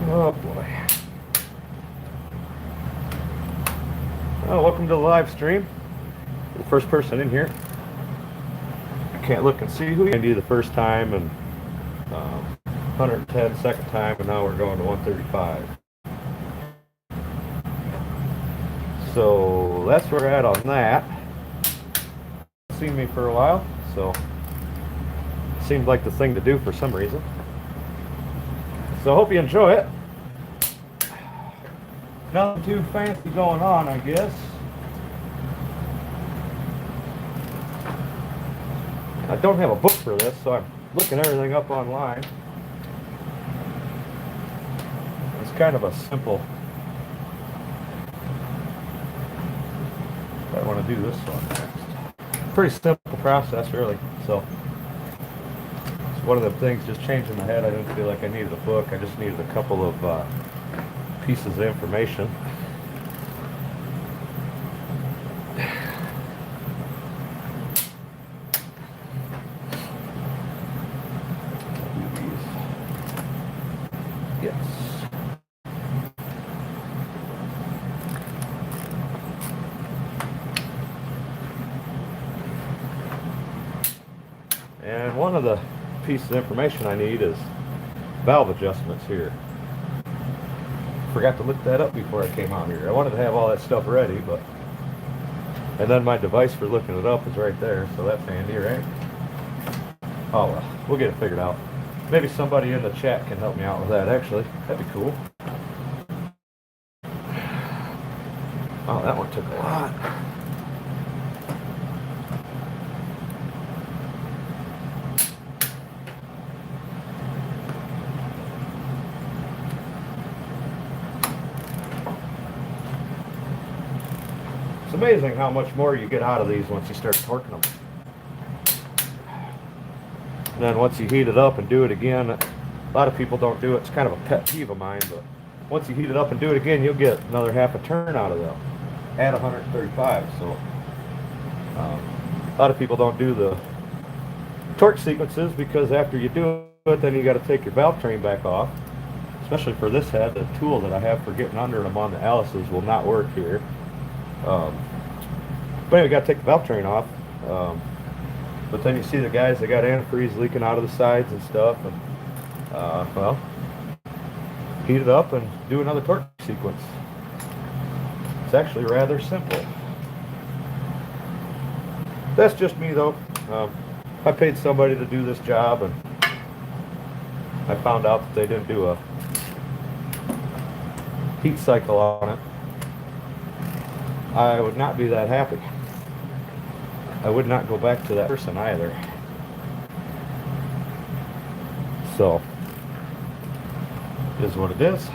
Oh boy. Oh, welcome to the live stream. You're the first person in here. I can't look and see who you do the first time, and 110 second time, and now we're going to 135. So that's where we're at on that. Seen me for a while, so it seemed like the thing to do for some reason. So I hope you enjoy it. Nothing too fancy going on, I guess. I don't have a book for this, so I'm looking everything up online. It's kind of a simple. I want to do this one next. Pretty simple process, really. So it's one of the things just changed in my head. I didn't feel like I needed a book. I just needed a couple of pieces of information. Yes. And one of the pieces of information I need is valve adjustments here. Forgot to look that up before I came out here. I wanted to have all that stuff ready, but and then my device for looking it up is right there, so that's handy, right? Oh well, we'll get it figured out. Maybe somebody in the chat can help me out with that, actually. That'd be cool. Oh, that one took a lot. It's amazing how much more you get out of these once you start torquing them. And then once you heat it up and do it again, a lot of people don't do it. It's kind of a pet peeve of mine, but once you heat it up and do it again, you'll get another half a turn out of them at 135. So a lot of people don't do the torque sequences because after you do it, then you got to take your valve train back off. Especially for this head, the tool that I have for getting under them on the Alice's will not work here. But anyway, you got to take the valve train off. But then you see the guys that got antifreeze leaking out of the sides and stuff, and well, heat it up and do another torque sequence. It's actually rather simple. That's just me though. I paid somebody to do this job, and I found out that they didn't do a heat cycle on it. I would not be that happy. I would not go back to that person either. So, it is what it is.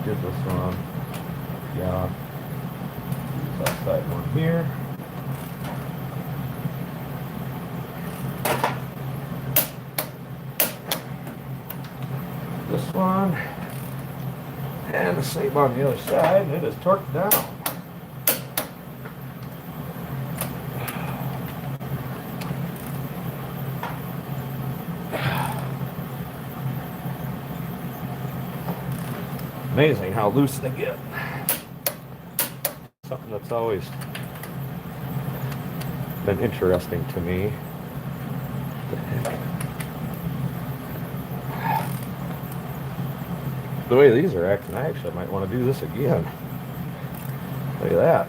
Did this one. Yeah. This outside one here. This one. And the same on the other side, and it is torqued down. Amazing how loose they get. Something that's always been interesting to me. What the heck? The way these are acting, I actually might want to do this again. Look at that.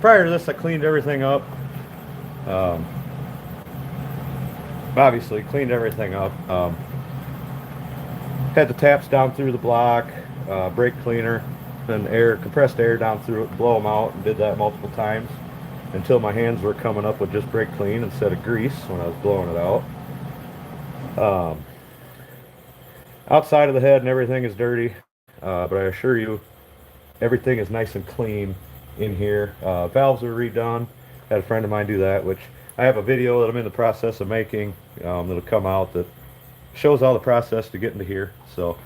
Prior to this, I cleaned everything up. Obviously, cleaned everything up. Had the taps down through the block, brake cleaner, and compressed air down through it, blow them out, and did that multiple times until my hands were coming up with just brake clean instead of grease when I was blowing it out. Outside of the head and everything is dirty, but I assure you everything is nice and clean in here. Valves are redone. Had a friend of mine do that, which I have a video that I'm in the process of making that'll come out that shows all the process to get into here. So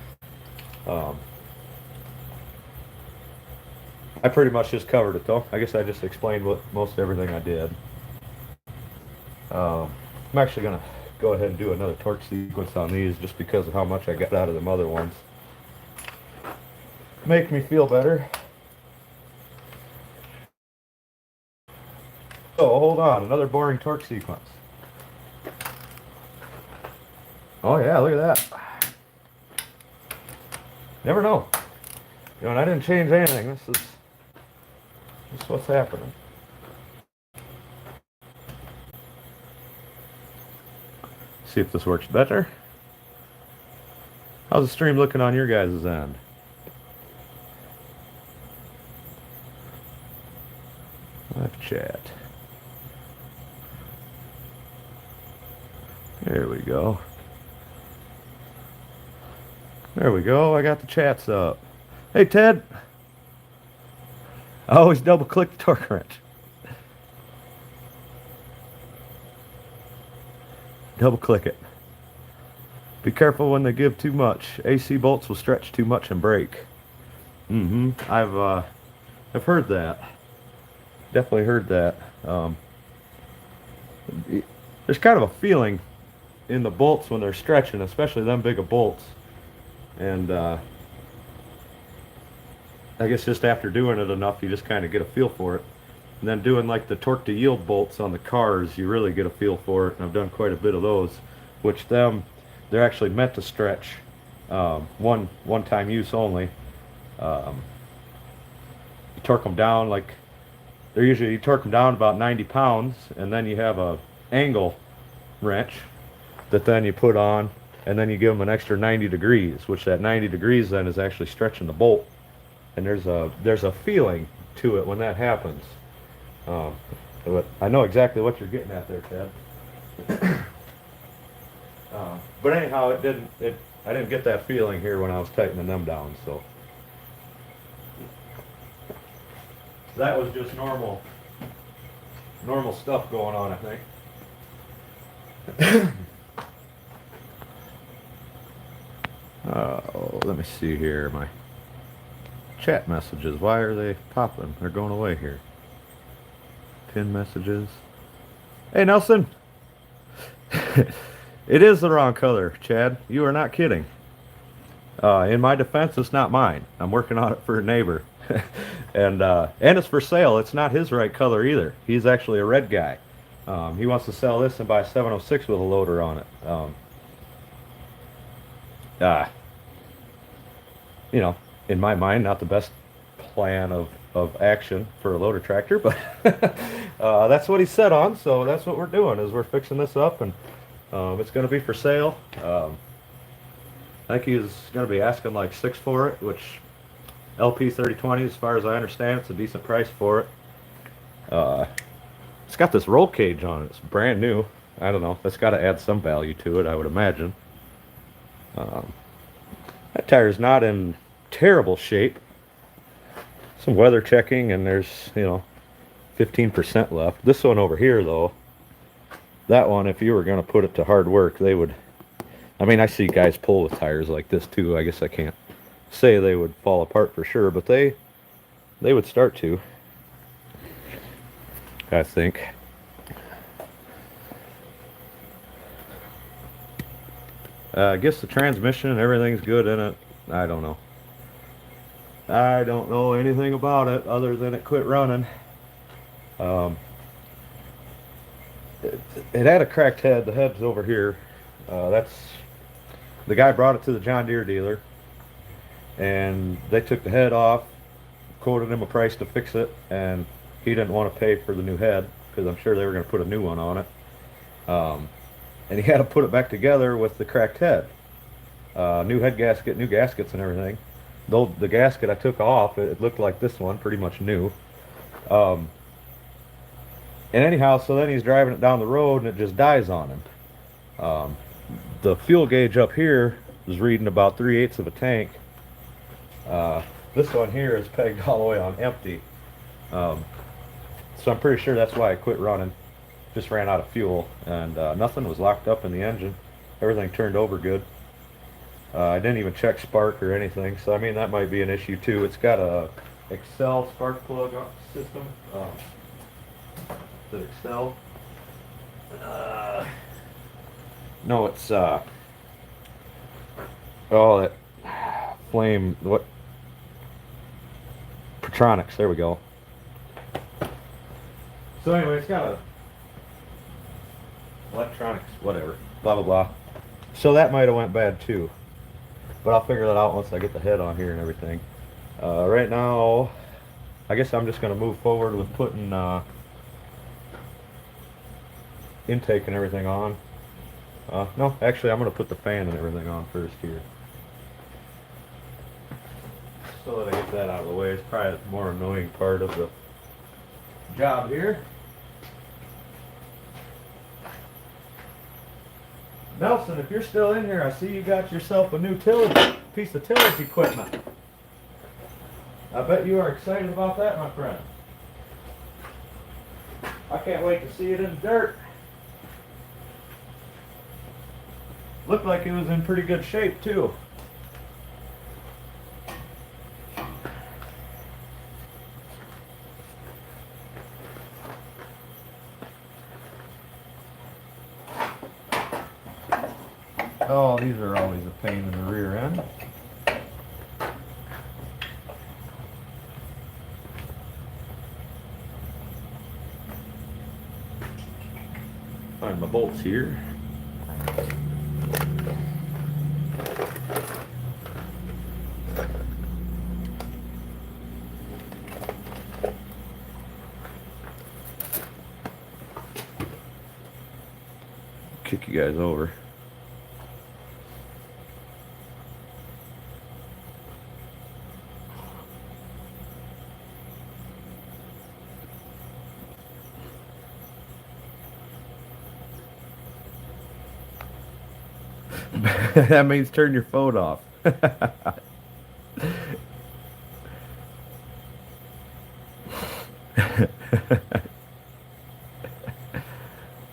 I pretty much just covered it though. I guess I just explained what most everything I did. I'm actually gonna go ahead and do another torque sequence on these just because of how much I got out of them other ones. Make me feel better. Oh, hold on, another boring torque sequence. Oh yeah, look at that. Never know. You know, and I didn't change anything. This is what's happening. See if this works better. How's the stream looking on your guys' end? Live chat. There we go. There we go. I got the chats up. Hey, Ted. I always double click the torque wrench. Double click it. Be careful when they give too much. AC bolts will stretch too much and break. I've heard that. Definitely heard that. There's kind of a feeling in the bolts when they're stretching, especially them big of bolts. And I guess just after doing it enough, you just kind of get a feel for it. And then doing like the torque to yield bolts on the cars, you really get a feel for it. And I've done quite a bit of those, which they're actually meant to stretch one time use only. You torque them down like you torque them down about 90 pounds, and then you have a angle wrench that then you put on, and then you give them an extra 90 degrees, which that 90 degrees then is actually stretching the bolt. And there's a feeling to it when that happens. But I know exactly what you're getting at there, Ted. But anyhow, I didn't get that feeling here when I was tightening them down. So that was just normal stuff going on, I think. Let me see here. My chat messages. Why are they popping? They're going away here. Pin messages. Hey, Nelson. It is the wrong color, Chad. You are not kidding. In my defense, it's not mine. I'm working on it for a neighbor. and it's for sale. It's not his right color either. He's actually a red guy. He wants to sell this and buy a 706 with a loader on it. You know, in my mind, not the best plan of action for a loader tractor, but that's what he's set on, so that's what we're doing, is we're fixing this up, and it's going to be for sale. I think he's going to be asking like 6 for it, which LP 3020, as far as I understand, it's a decent price for it. It's got this roll cage on it. It's brand new. I don't know. That's got to add some value to it, I would imagine. That tire's not in terrible shape. Some weather checking, and there's, 15% left. This one over here, though, that one, if you were going to put it to hard work, they would, I see guys pull with tires like this too. I guess I can't say they would fall apart for sure, but they would start to, I think. I guess the transmission and everything's good in it. I don't know. I don't know anything about it other than it quit running. It had a cracked head. The head's over here. That's the guy brought it to the John Deere dealer, and they took the head off, quoted him a price to fix it, and he didn't want to pay for the new head because I'm sure they were going to put a new one on it. And he had to put it back together with the cracked head. New head gasket, new gaskets and everything. Though the gasket I took off, it looked like this one, pretty much new. And anyhow, so then he's driving it down the road and it just dies on him. The fuel gauge up here is reading about 3/8 of a tank. This one here is pegged all the way on empty. So I'm pretty sure that's why I quit running. Just ran out of fuel, and nothing was locked up in the engine. Everything turned over good. I didn't even check spark or anything, so that might be an issue too. It's got a Excel spark plug system. Is it Excel? No, it's oh, that flame. What? Petronics. There we go. So anyway, it's got a electronics, whatever, blah blah blah. So that might have went bad too, but I'll figure that out once I get the head on here and everything. Right now, I guess I'm just gonna move forward with putting intake and everything on. No, actually, I'm gonna put the fan and everything on first here, so that I get that out of the way. It's probably the more annoying part of the job here. Nelson, if you're still in here, I see you got yourself a new piece of tillage equipment. I bet you are excited about that, my friend. I can't wait to see it in the dirt. Looked like it was in pretty good shape, too. Oh, these are always a pain in the rear end. Find my bolts here. Kick you guys over. That means turn your phone off.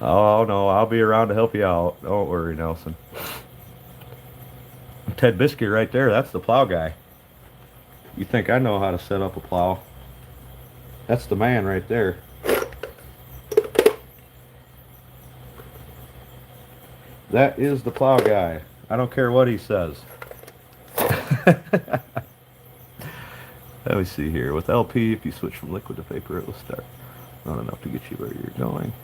Oh no, I'll be around to help you out. Don't worry, Nelson. Ted Biscuit right there, that's the plow guy. You think I know how to set up a plow? That's the man right there. That is the plow guy. I don't care what he says. Let me see here. With LP, if you switch from liquid to vapor, it will start. Not enough to get you where you're going.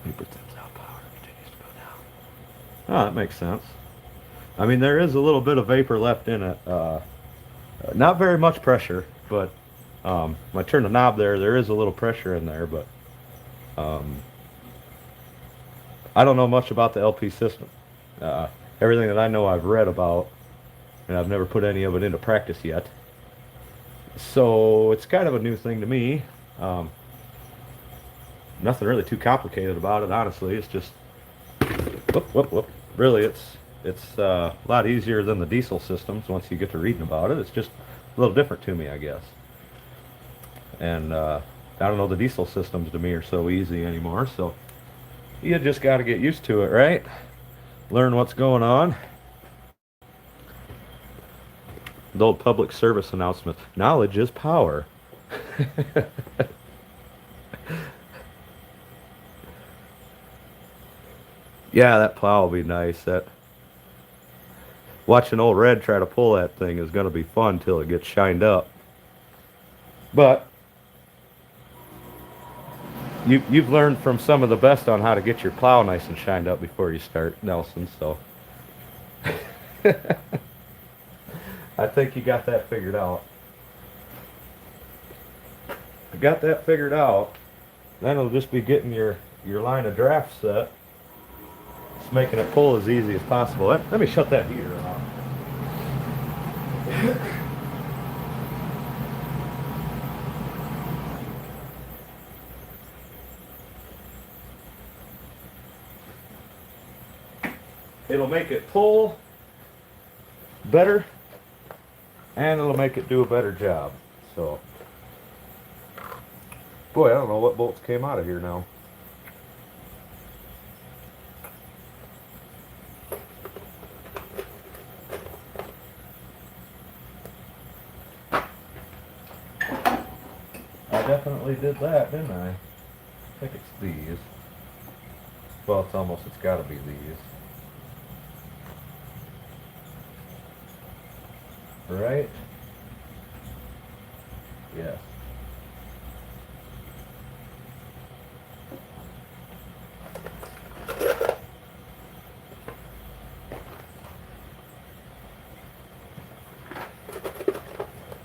Vapor thins out, power continues to go down. Oh, that makes sense. I mean, there is a little bit of vapor left in it. Not very much pressure, but when I turn the knob there is a little pressure in there, but I don't know much about the LP system. Everything that I know I've read about, and I've never put any of it into practice yet. So it's kind of a new thing to me. Nothing really too complicated about it, honestly. It's just, whoop. Really, it's a lot easier than the diesel systems once you get to reading about it. It's just a little different to me, I guess. And I don't know, the diesel systems to me are so easy anymore, so you just got to get used to it, right? Learn what's going on. The old public service announcement. Knowledge is power. Yeah, that plow will be nice. Watching old Red try to pull that thing is going to be fun till it gets shined up. But you've learned from some of the best on how to get your plow nice and shined up before you start, Nelson, so I think you got that figured out. I got that figured out. Then it'll just be getting your line of draft set. Just making it pull as easy as possible. Let me shut that heater off. It'll make it pull better, and it'll make it do a better job. So, boy, I don't know what bolts came out of here now. I definitely did that, didn't I? I think it's these. Well, it's got to be these. Right? Yes.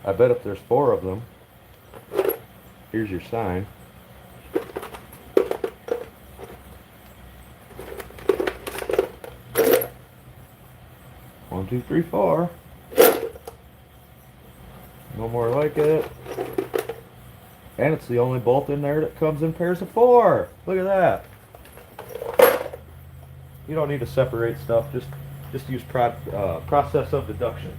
I bet if there's 4 of them, here's your sign. One, two, three, 4. No more like it. And it's the only bolt in there that comes in pairs of 4. Look at that. You don't need to separate stuff. Just use process of deduction.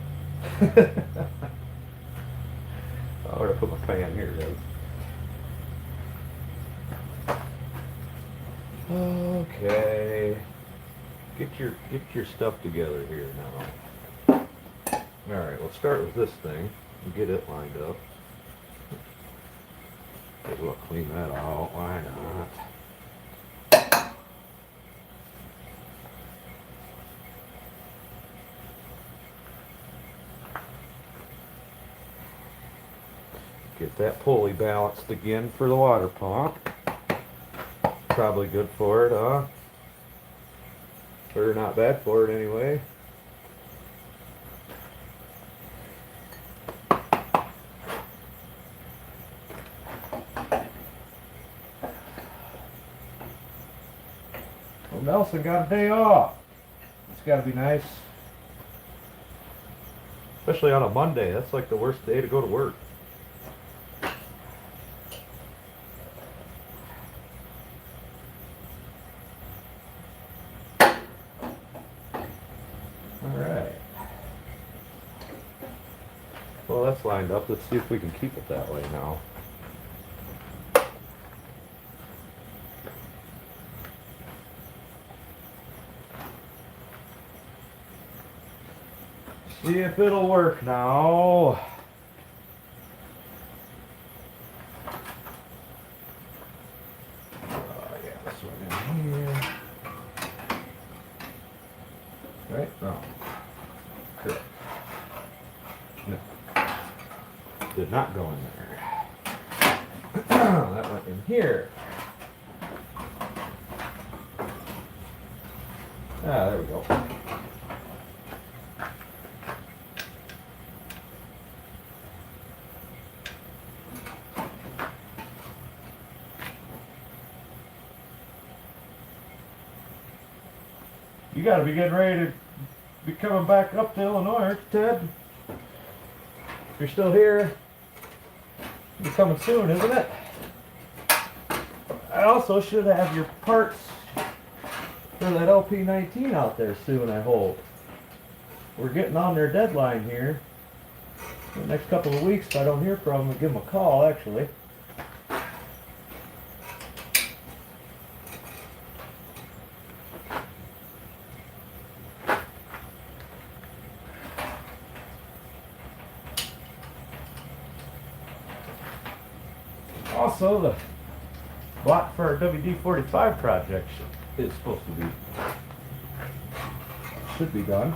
I'm gonna put my pan here, guys. Okay. Get your stuff together here now. All right, let's start with this thing and get it lined up. We'll clean that out. Why not? Get that pulley balanced again for the water pump. Probably good for it, huh? Or not bad for it anyway. Well, Nelson got a day off. It's got to be nice. Especially on a Monday. That's like the worst day to go to work. Well, that's lined up. Let's see if we can keep it that way now. See if it'll work now. Yeah, this one in here. Right? No. Correct. No. Did not go in there. That went in here. Ah, there we go. You gotta be getting ready to be coming back up to Illinois, aren't you, Ted? If you're still here, you're coming soon, isn't it? I also should have your parts for that LP19 out there soon, I hope. We're getting on their deadline here. In the next couple of weeks, if I don't hear from them, I'll give them a call, actually. Also, the block for our WD-45 project is supposed to be, should be done.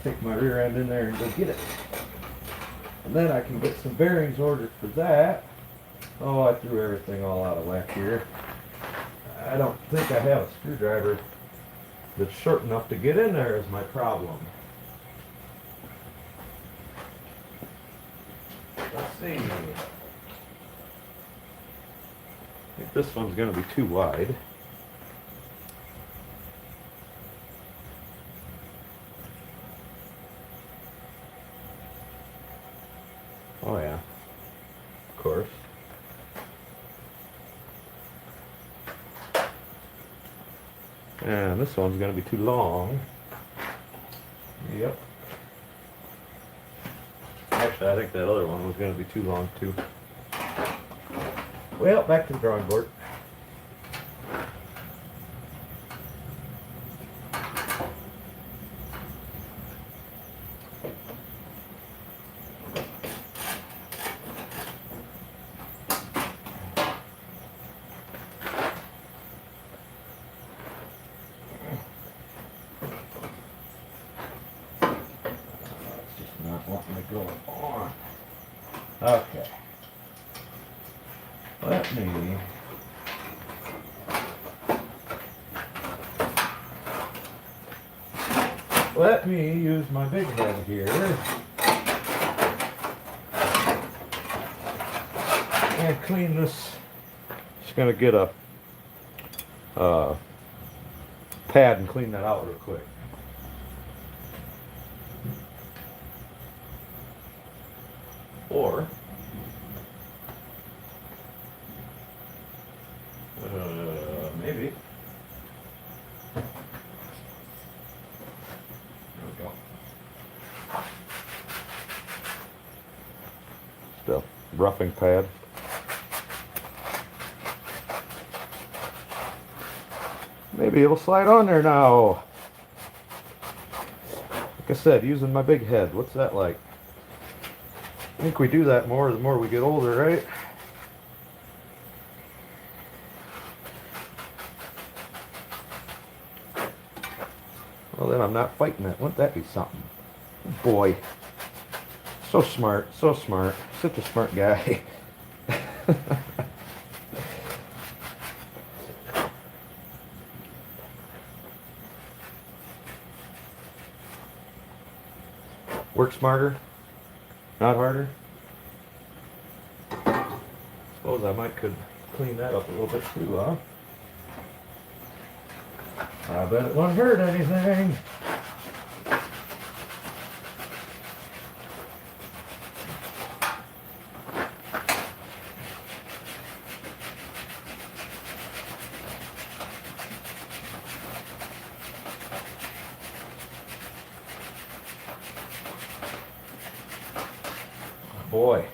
Take my rear end in there and go get it. And then I can get some bearings ordered for that. Oh, I threw everything all out of whack here. I don't think I have a screwdriver that's short enough to get in there is my problem. Let's see. I think this one's going to be too wide. Oh yeah, of course. And this one's going to be too long. Yep. Actually, I think that other one was going to be too long too. Well, back to the drawing board. Okay. Let me use my big head here and clean this. Just gonna get a pad and clean that out real quick. Or maybe. There we go. Just a roughing pad. Maybe it'll slide on there now. Like I said, using my big head. What's that like? I think we do that more the more we get older, right? Well, then I'm not fighting it. Wouldn't that be something? Boy. So smart. So smart. Such a smart guy. Work smarter, not harder. Suppose I could clean that up a little bit too, huh? I bet it won't hurt anything. Boy.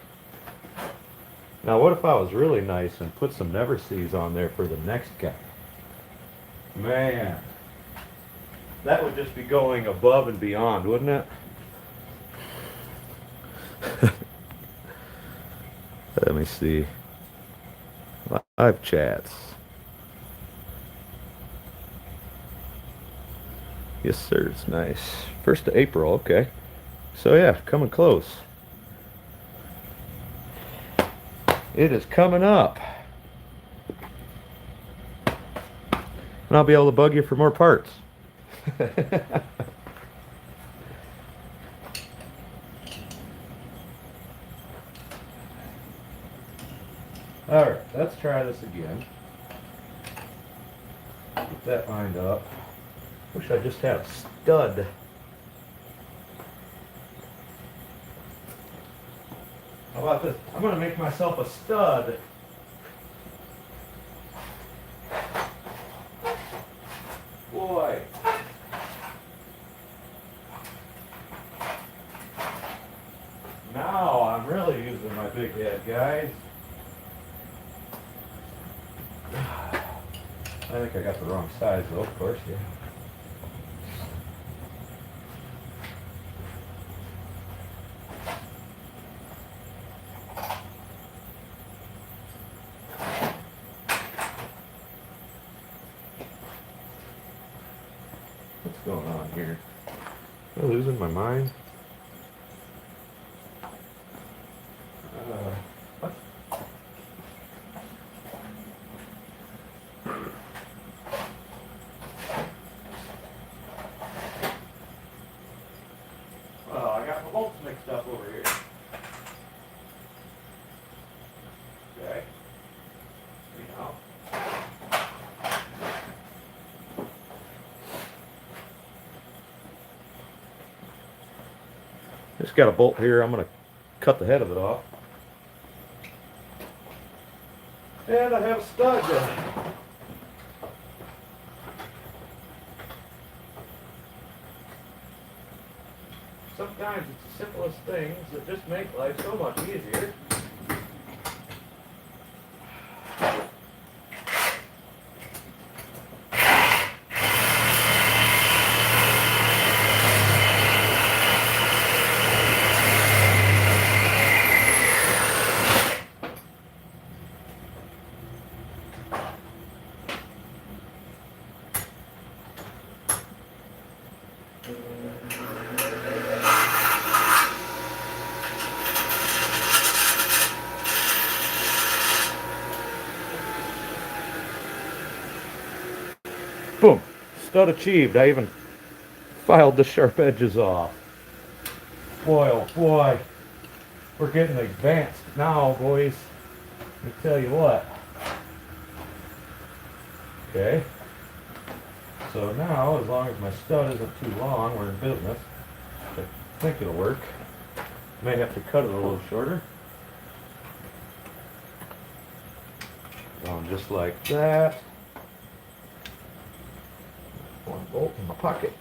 Now what if I was really nice and put some never sees on there for the next guy? Man, that would just be going above and beyond, wouldn't it? Let me see. Live chats. Yes, sir. It's nice. 1st of April. Okay. So yeah, coming close. It is coming up. And I'll be able to bug you for more parts. Alright, let's try this again. Get that lined up. Wish I just had a stud. How about this? I'm going to make myself a stud. Boy. Now I'm really using my big head, guys. I think I got the wrong size though, of course, yeah. What's going on here? Am I losing my mind? What? Oh, I got my bolts mixed up over here. Okay. You know. Just got a bolt here. I'm going to cut the head of it off. And I have a stud there. Sometimes it's the simplest things that just make life so much easier. stud achieved. I even filed the sharp edges off. Boy, oh boy. We're getting advanced now, boys. Let me tell you what. Okay. So now, as long as my stud isn't too long, we're in business. I think it'll work. May have to cut it a little shorter. Going just like that. One bolt in my pocket.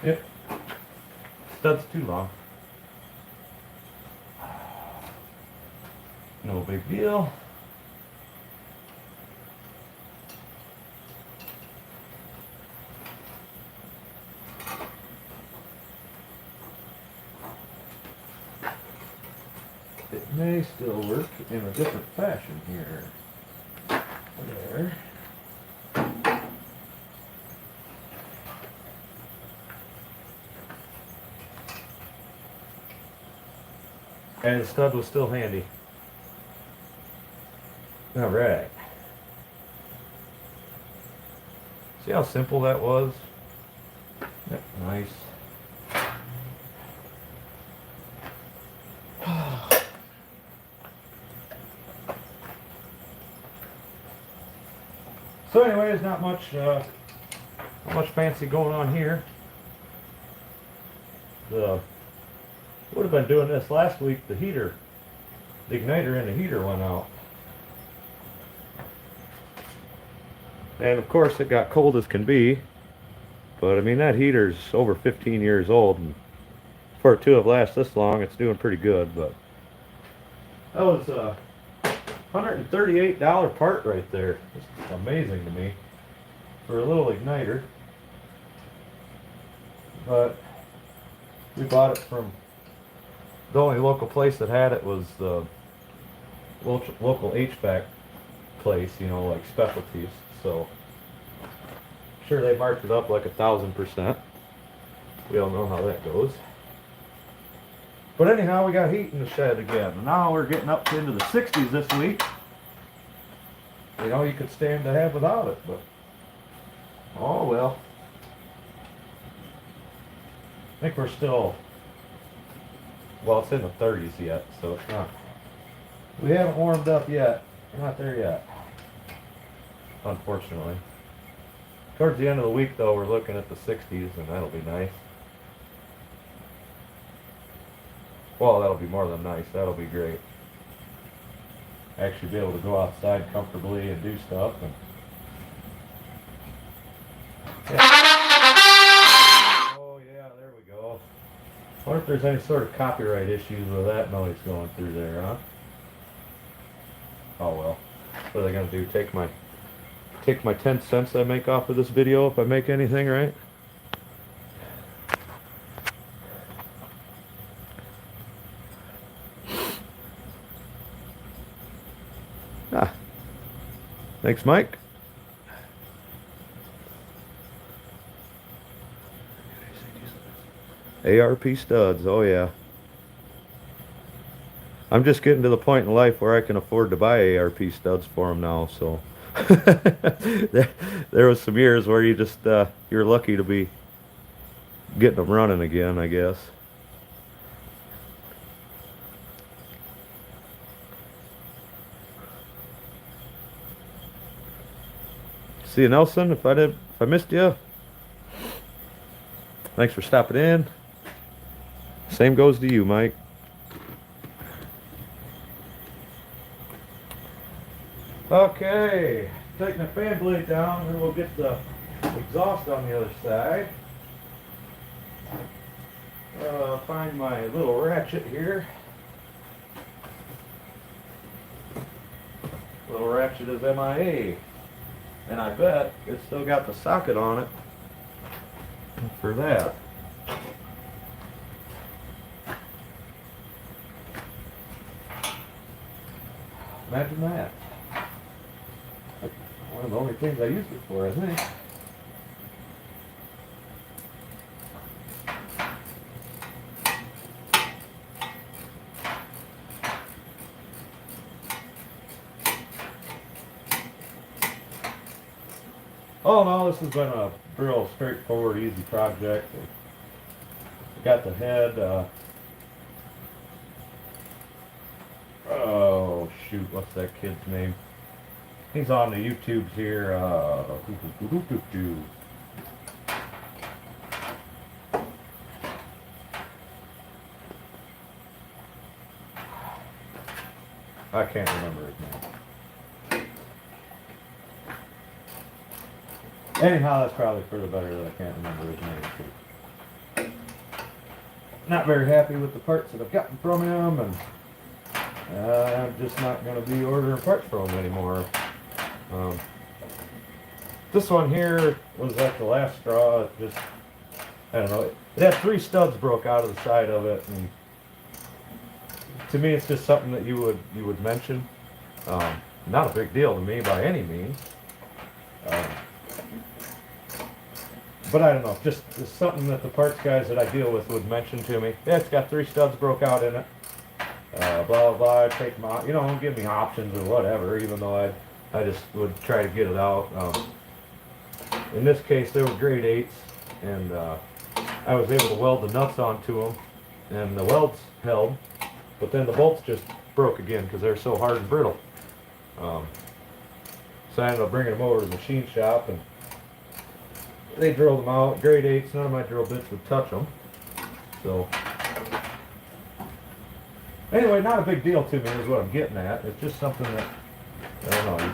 Yep. Stud's too long. No big deal. It may still work in a different fashion here. There. And the stud was still handy. All right. See how simple that was? Yep, nice. So anyways, not much fancy going on here. Would have been doing this last week. The igniter in the heater went out. And of course it got cold as can be. But I mean, that heater's over 15 years old, and for it to have lasted this long, it's doing pretty good. But that was a $138 part right there. It's amazing to me for a little igniter. But we bought it from the only local place that had it was the local HVAC place, you know, like specialties. So sure, they marked it up like 1,000%. We all know how that goes. But anyhow, we got heat in the shed again. Now we're getting up into the 60s this week. You know, you could stand to have without it, but oh well. I think we're still, well, it's in the 30s yet, so it's not, we haven't warmed up yet. We're not there yet, unfortunately. Towards the end of the week, though, we're looking at the 60s, and that'll be nice. Well, that'll be more than nice. That'll be great. Actually be able to go outside comfortably and do stuff. And yeah. Oh, yeah, there we go. I wonder if there's any sort of copyright issues with that noise going through there, huh? Oh, well. What are they going to do? Take my 10 cents I make off of this video if I make anything, right? Ah. Thanks, Mike. ARP studs, oh yeah. I'm just getting to the point in life where I can afford to buy ARP studs for them now, so. there was some years where you just, you're lucky to be getting them running again, I guess. See you, Nelson. If I missed you, thanks for stopping in. Same goes to you, Mike. Okay, taking the fan blade down, and we'll get the exhaust on the other side. Find my little ratchet here. Little ratchet is MIA. And I bet it's still got the socket on it. for that. Imagine that. One of the only things I used it for, I think. All in all, this has been a real straightforward, easy project. Got the head, oh shoot, what's that kid's name? He's on the YouTubes here, I can't remember his name. Anyhow, that's probably for the better that I can't remember his name. Not very happy with the parts that I've gotten from him, and I'm just not going to be ordering parts from him anymore. This one here was like the last straw. It just, I don't know. It had 3 studs broke out of the side of it, and to me, it's just something that you would mention. Not a big deal to me by any means. But I don't know, just something that the parts guys that I deal with would mention to me. Yeah, it's got 3 studs broke out in it. Blah, blah, blah. I'd take them out. You know, don't give me options or whatever, even though I just would try to get it out. In this case, they were grade 8s, and I was able to weld the nuts onto them, and the welds held, but then the bolts just broke again because they're so hard and brittle. So I ended up bringing them over to the machine shop, and they drilled them out. Grade 8s, none of my drill bits would touch them. So, anyway, not a big deal to me is what I'm getting at. It's just something that, I don't know,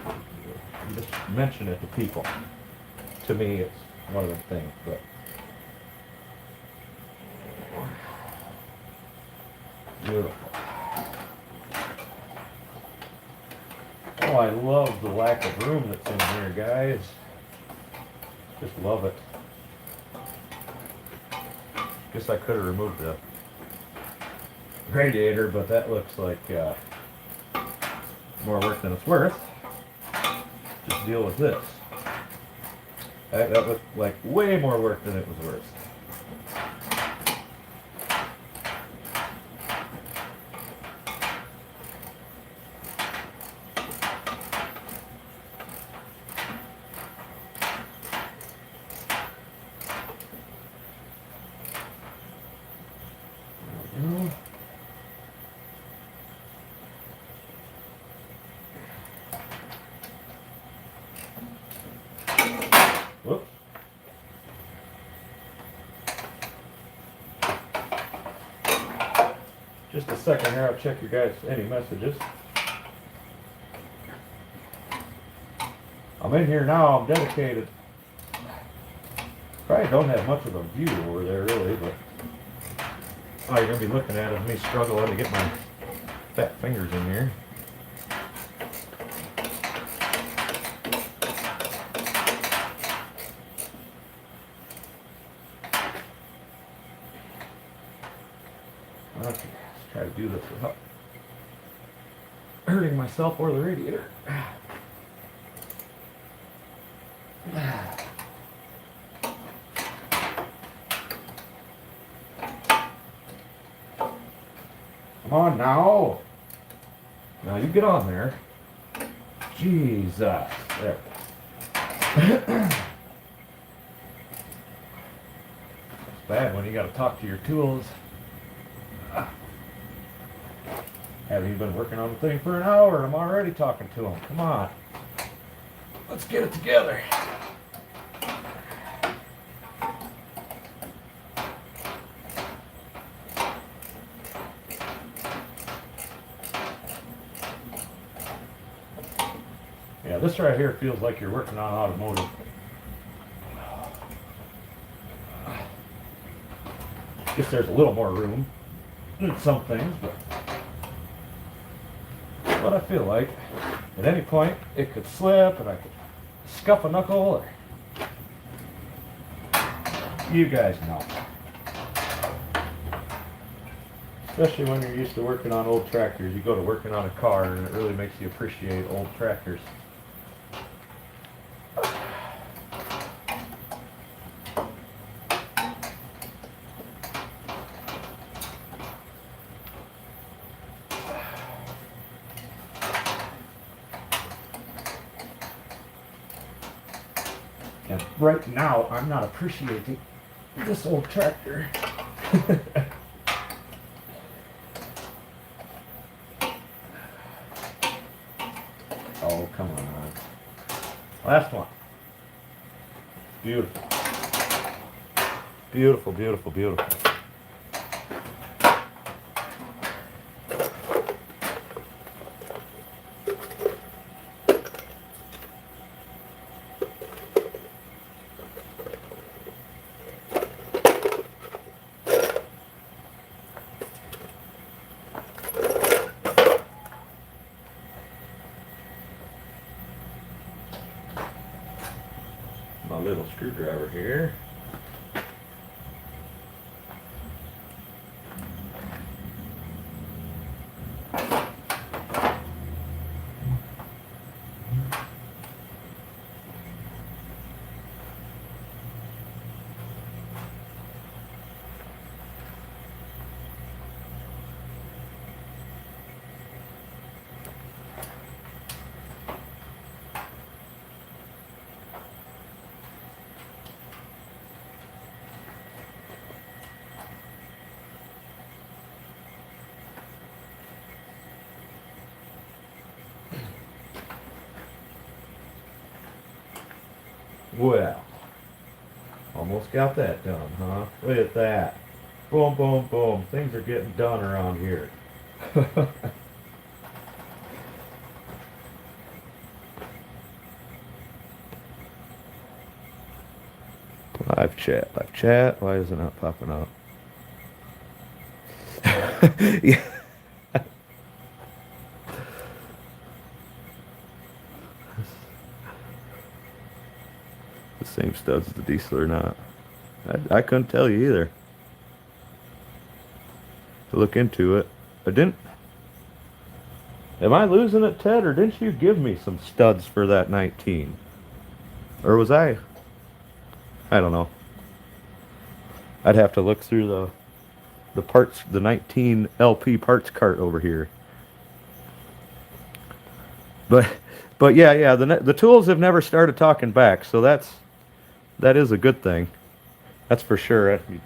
you just mention it to people. To me, it's one of the things, but. Beautiful. Oh, I love the lack of room that's in here, guys. Just love it. Guess I could have removed the radiator, but that looks like more work than it's worth. Just deal with this. That looked like way more work than it was worth. Whoops. Just a second here, I'll check you guys any messages. I'm in here now, I'm dedicated. Probably don't have much of a view over there really, but all you're gonna be looking at is me struggling to get my fat fingers in here. Okay, let's try to do this without hurting myself or the radiator. Come on now. Now you get on there. Jesus. There. It's bad when you got to talk to your tools. Haven't even been working on the thing for an hour and I'm already talking to them. Come on. Let's get it together. Yeah, this right here feels like you're working on automotive. Guess there's a little more room in some things, but what I feel like at any point it could slip and I could scuff a knuckle or You guys know. Especially when you're used to working on old tractors. You go to working on a car and it really makes you appreciate old tractors. And right now, I'm not appreciating this old tractor. Oh, come on. Last one. Beautiful. Beautiful, beautiful, beautiful. My little screwdriver here. Well, almost got that done, huh? Look at that. Boom, boom, boom. Things are getting done around here. Live chat, live chat. Why is it not popping up? Yeah. The same studs as the diesel or not? I couldn't tell you either. To look into it. I didn't. Am I losing it, Ted, or didn't you give me some studs for that 19? Or was I? I don't know. I'd have to look through the parts, the 19 LP parts cart over here. But yeah, the tools have never started talking back, so that is a good thing. That's for sure. You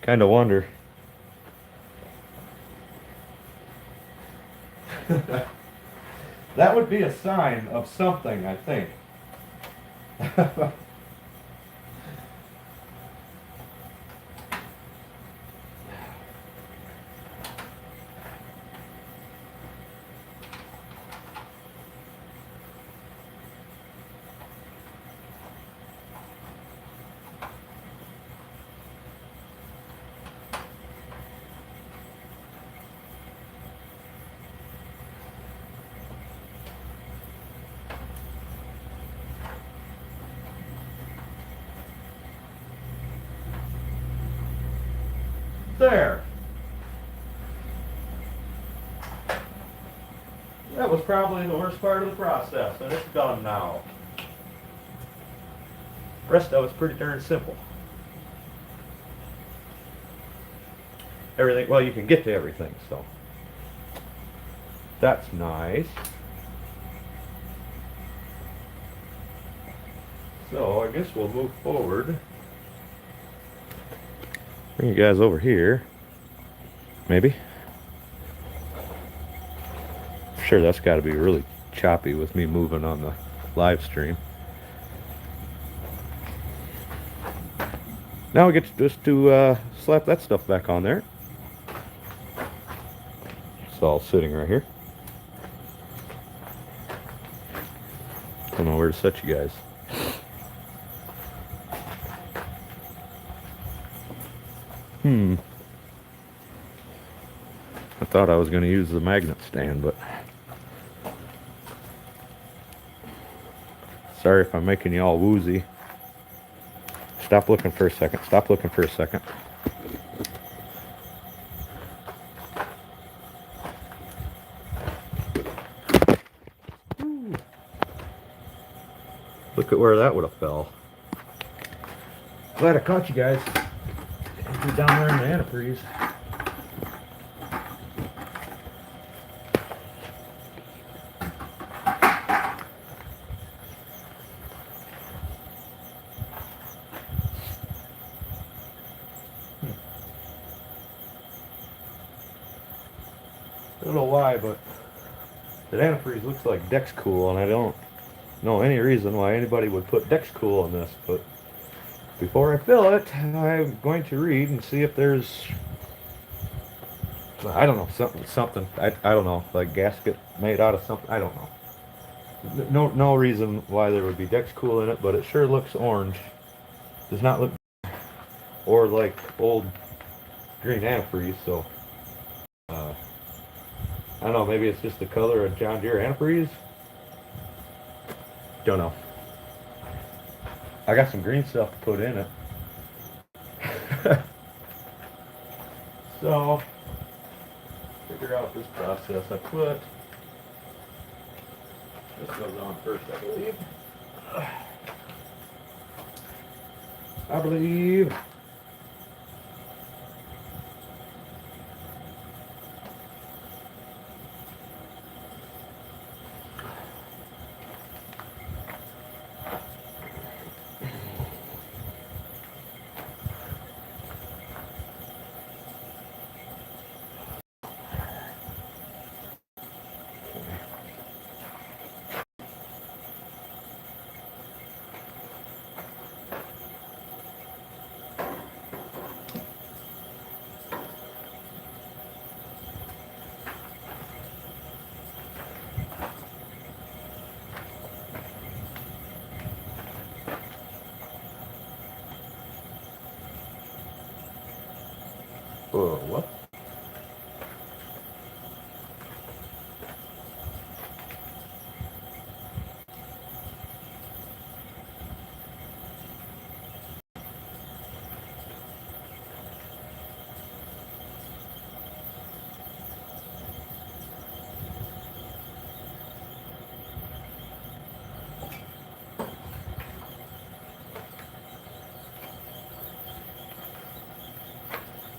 kind of wonder. That would be a sign of something, I think. There. That was probably the worst part of the process, and it's done now. The rest of it's pretty darn simple. Everything, well, you can get to everything, so that's nice. So I guess we'll move forward. Bring you guys over here. Maybe. Sure, that's got to be really choppy with me moving on the live stream. Now we get to just to slap that stuff back on there. It's all sitting right here. I don't know where to set you guys. I thought I was going to use the magnet stand, but sorry if I'm making you all woozy. Stop looking for a second. Stop looking for a second. Look at where that would have fell. Glad I caught you guys. You're down there in the antifreeze. I don't know why, but the antifreeze looks like Dexcool, and I don't know any reason why anybody would put Dexcool in this, but before I fill it, I'm going to read and see if there's, I don't know, something, I don't know, like gasket made out of something, I don't know. No reason why there would be Dexcool in it, but it sure looks orange. Does not look or like old green antifreeze, so I don't know, maybe it's just the color of John Deere antifreeze. Don't know. I got some green stuff to put in it. So, figure out this process. I put, this goes on first, I believe. I believe. What?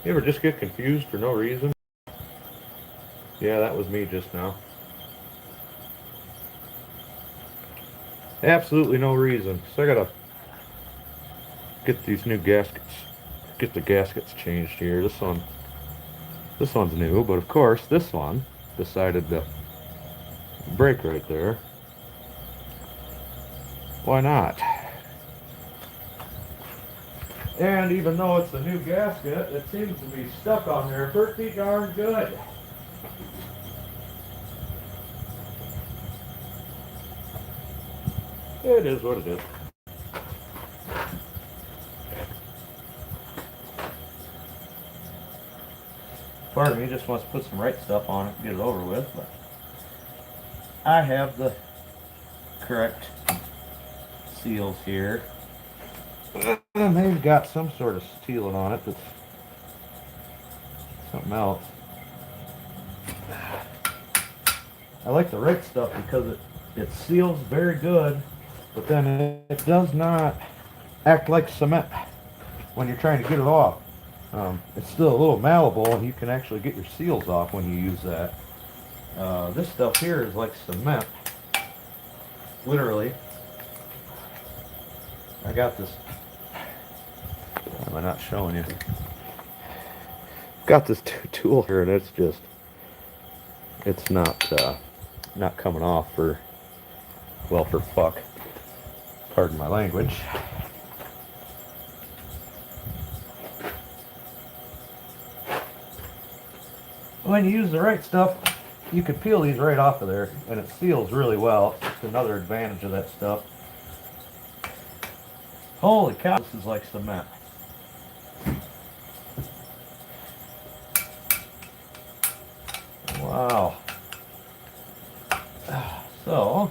You ever just get confused for no reason? Yeah, that was me just now. Absolutely no reason. So I gotta get these new gaskets, get the gaskets changed here. This one's new, but of course this one decided to break right there. Why not? And even though it's a new gasket, it seems to be stuck on there pretty darn good. It is what it is. Part of me just wants to put some right stuff on it and get it over with, but I have the correct seals here. And they've got some sort of sealant on it that's something else. I like the right stuff because it seals very good, but then it does not act like cement when you're trying to get it off. It's still a little malleable, and you can actually get your seals off when you use that. This stuff here is like cement, literally. I got this. Am I not showing you? Got this tool here, and it's not coming off for fuck. Pardon my language. When you use the right stuff, you can peel these right off of there, and it seals really well. It's another advantage of that stuff. Holy cow, this is like cement. Wow. So,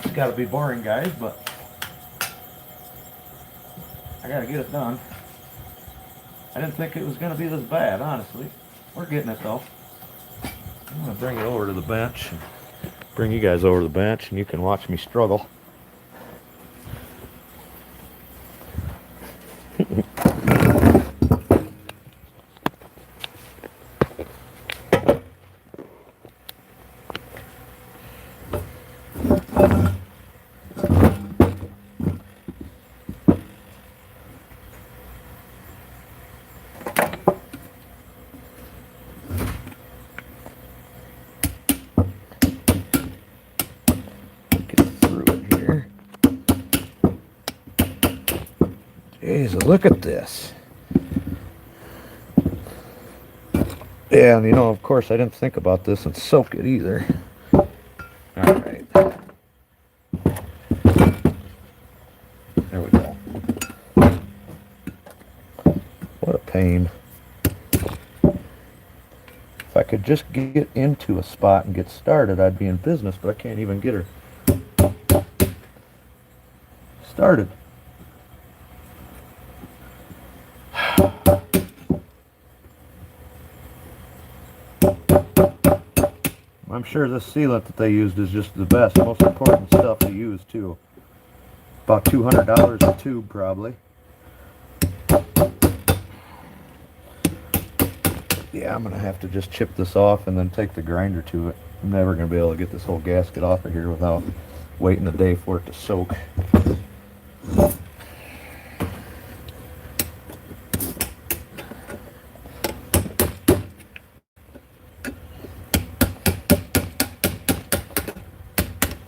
it's got to be boring, guys, but I gotta get it done. I didn't think it was gonna be this bad, honestly. We're getting it though. I'm gonna bring it over to the bench and bring you guys over to the bench and you can watch me struggle. Jeez, look at this. Yeah, and of course I didn't think about this and soak it either. Alright. There we go. What a pain. If I could just get into a spot and get started, I'd be in business, but I can't even get her started. I'm sure this sealant that they used is just the best, most important stuff to use too. About $200 a tube probably. Yeah, I'm gonna have to just chip this off and then take the grinder to it. I'm never gonna be able to get this whole gasket off of here without waiting a day for it to soak.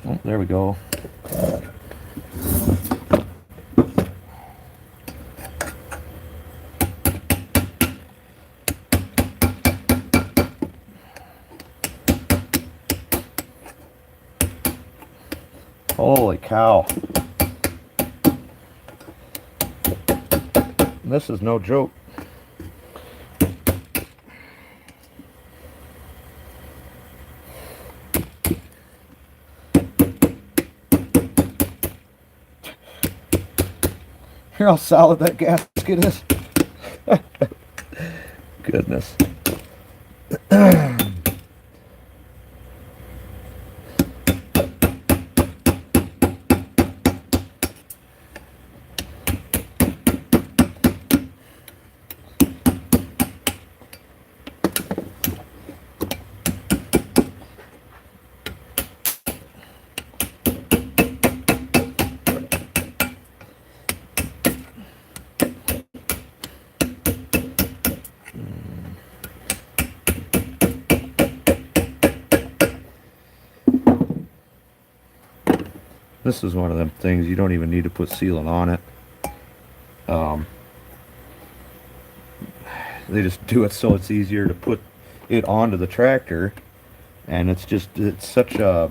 Oh, there we go. Holy cow. This is no joke. Hear how solid that gasket is? Goodness. This is one of them things you don't even need to put sealant on it. They just do it so it's easier to put it onto the tractor, and it's such a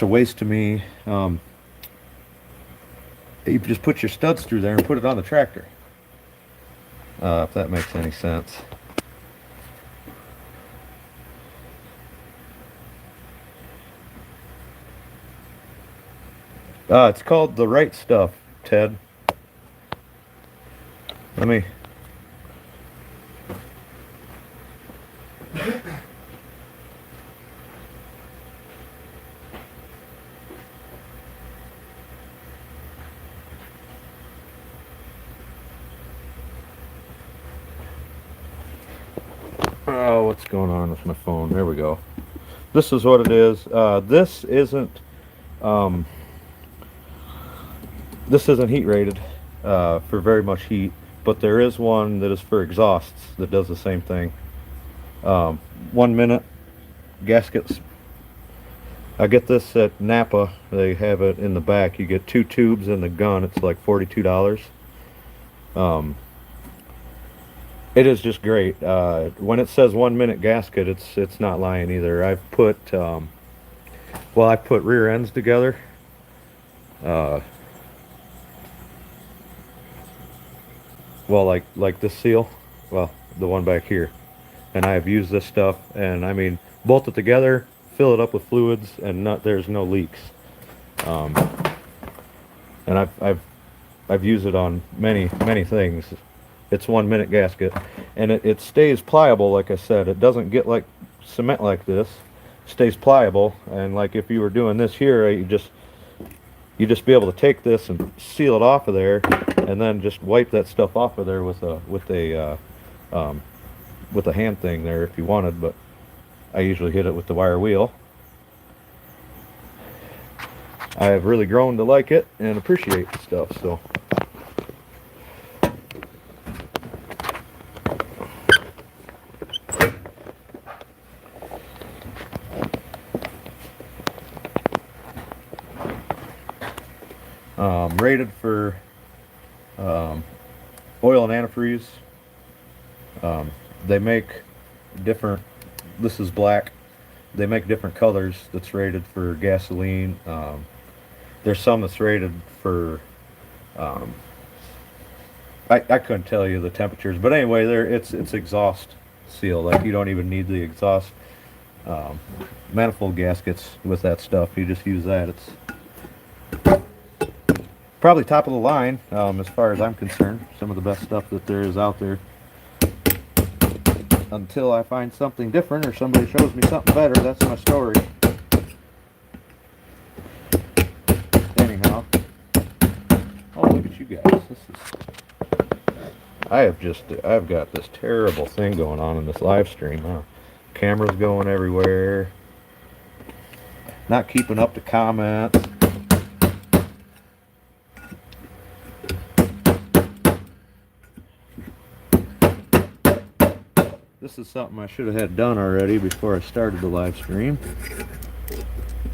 waste to me. You just put your studs through there and put it on the tractor, if that makes any sense. It's called the right stuff, Ted. Let me... Oh, what's going on with my phone? There we go. This is what it is. This isn't heat rated for very much heat, but there is one that is for exhausts that does the same thing. 1 minute gaskets. I get this at Napa. They have it in the back. You get 2 tubes in the gun. It's like $42. It is just great. When it says 1 minute gasket, it's not lying either. I've put I put rear ends together. Well, like this seal, well, the one back here, and I have used this stuff, and I mean, bolt it together, fill it up with fluids, and there's no leaks. And and I've used it on many things. It's 1 minute gasket, and it stays pliable. Like I said, it doesn't get like cement like this. It stays pliable, and like if you were doing this here, you just be able to take this and seal it off of there, and then just wipe that stuff off of there with a hand thing there if you wanted. But I usually hit it with the wire wheel. I have really grown to like it and appreciate the stuff. So. Rated for oil and antifreeze. They make different, this is black, they make different colors that's rated for gasoline. There's some that's rated for, I couldn't tell you the temperatures, but anyway, it's exhaust seal. Like, you don't even need the exhaust manifold gaskets with that stuff. You just use that. It's probably top of the line, as far as I'm concerned. Some of the best stuff that there is out there. Until I find something different or somebody shows me something better, that's my story. Anyhow. Oh, look at you guys. I've got this terrible thing going on in this live stream. Camera's going everywhere. Not keeping up to comments. This is something I should have had done already before I started the live stream.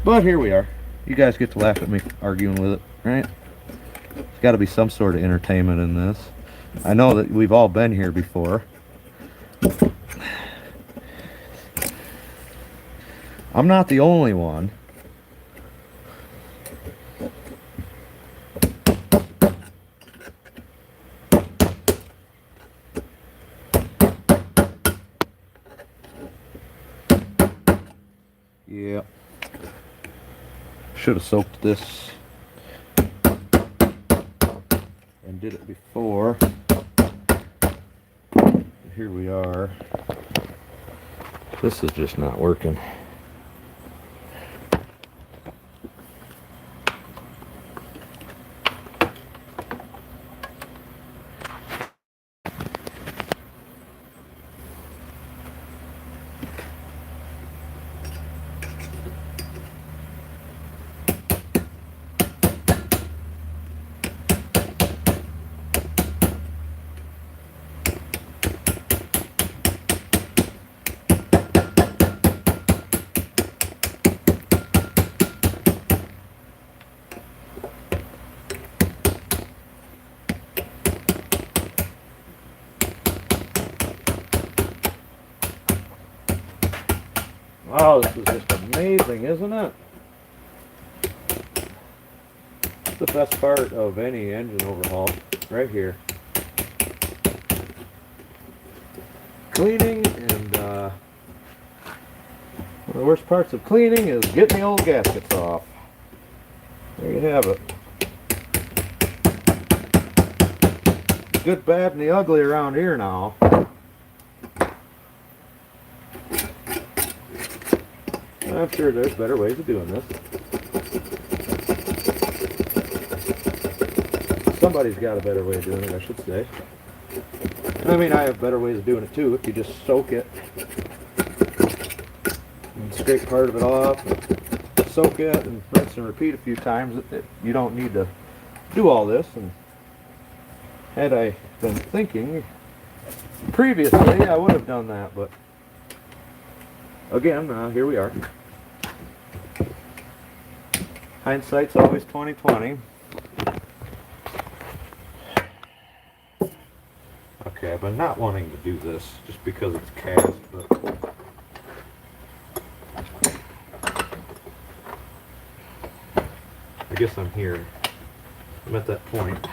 But here we are. You guys get to laugh at me arguing with it, right? There's got to be some sort of entertainment in this. I know that we've all been here before. I'm not the only one. Yeah. Should have soaked this and did it before. Here we are. This is just not working. Wow, this is just amazing, isn't it? It's the best part of any engine overhaul, right here. Cleaning, and one of the worst parts of cleaning is getting the old gaskets off. There you have it. The good, bad, and the ugly around here now. I'm sure there's better ways of doing this. Somebody's got a better way of doing it, I should say. I mean, I have better ways of doing it too. If you just soak it and scrape part of it off, and soak it and rinse and repeat a few times, you don't need to do all this. And had I been thinking previously, I would have done that, but again, here we are. Hindsight's always 20/20. Okay, I've been not wanting to do this just because it's cast, but I guess I'm here. I'm at that point.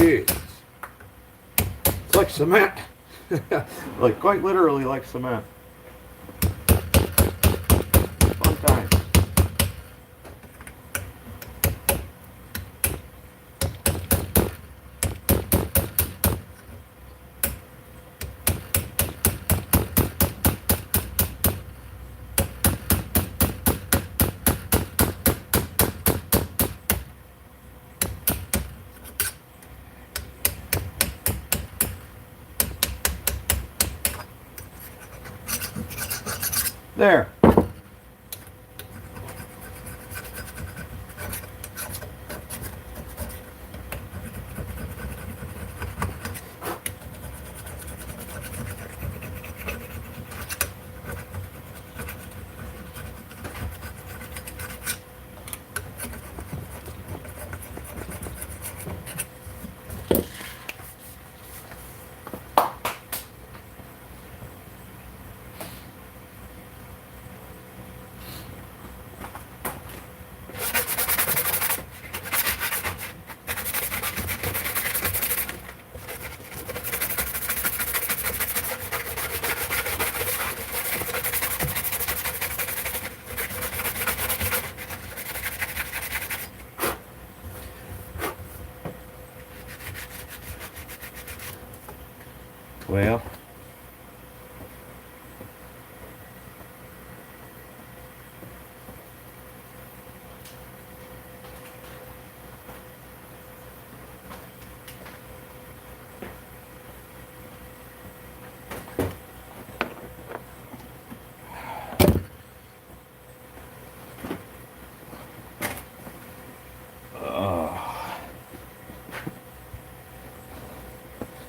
Jeez. It's like cement. Like quite literally like cement. Fun times. There. Well,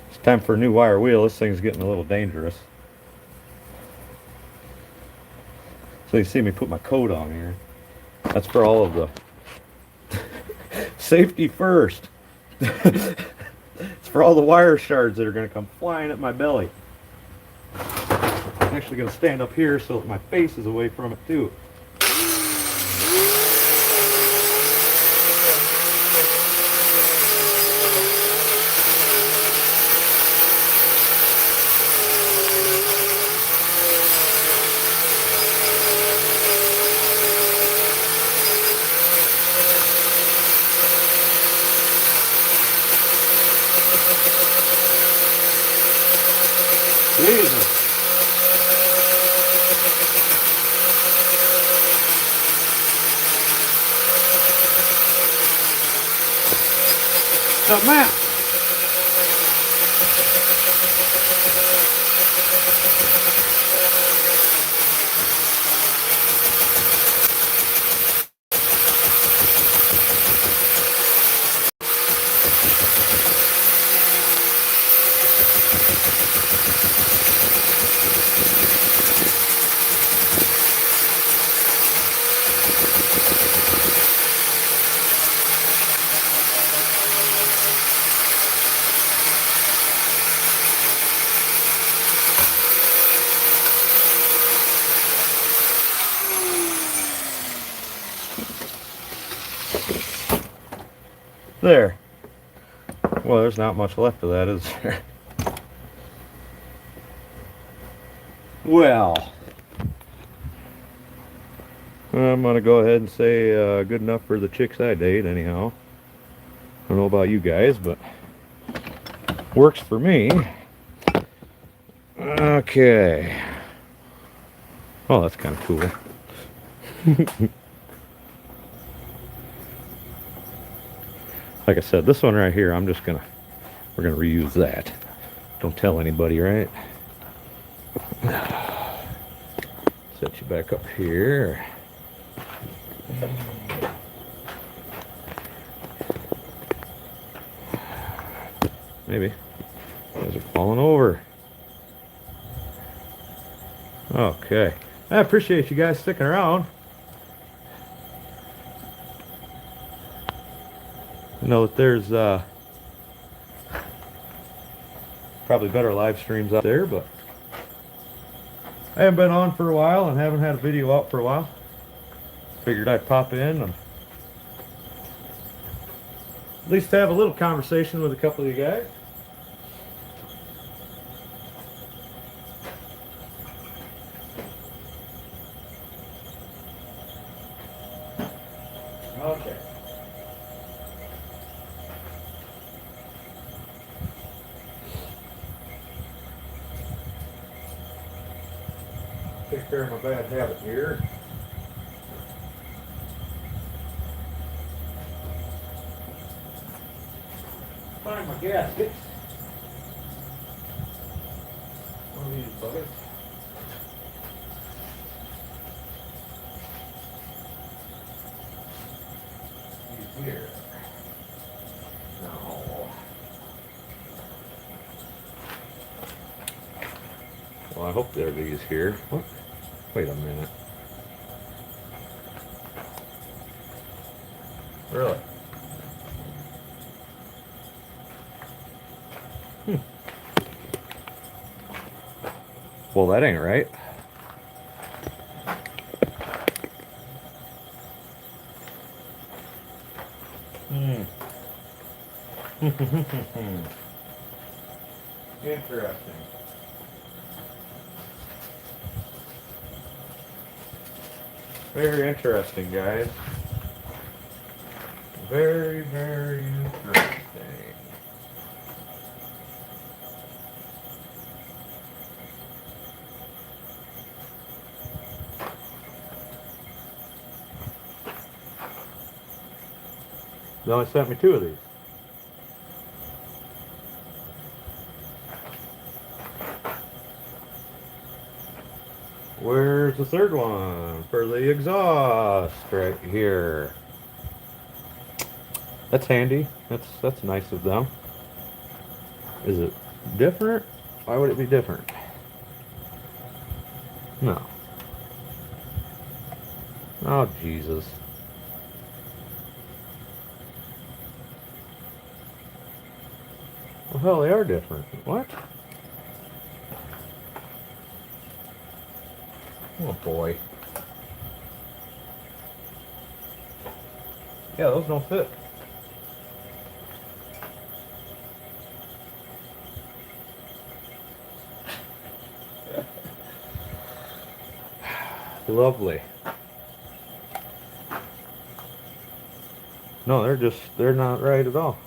it's time for a new wire wheel. This thing's getting a little dangerous. So you see me put my coat on here. That's for all of the safety first. It's for all the wire shards that are going to come flying at my belly. I'm actually going to stand up here so that my face is away from it too. Jesus. The map. There. Well, there's not much left of that, is there? Well, I'm going to go ahead and say good enough for the chicks I date, anyhow. I don't know about you guys, but works for me. Okay. Oh, that's kind of cool. Like I said, this one right here, we're gonna reuse that. Don't tell anybody, right? Set you back up here. Maybe. You guys are falling over. Okay. I appreciate you guys sticking around. I know that there's probably better live streams out there, but I haven't been on for a while and haven't had a video out for a while. Figured I'd pop in and at least have a little conversation with a couple of you guys. Okay. Take care of my bad habit here. Find my gaskets. One of these buckets. These here. No. Well, I hope there are these here. What? Wait a minute. Really? Well, that ain't right. Interesting. Very interesting, guys. Very, very interesting. They only sent me 2 of these. Where's the 3rd one for the exhaust right here? That's handy. That's nice of them. Is it different? Why would it be different? No. Oh, Jesus. Well, hell, they are different. What? Oh, boy. Yeah, those don't fit. Lovely. No, they're not right at all.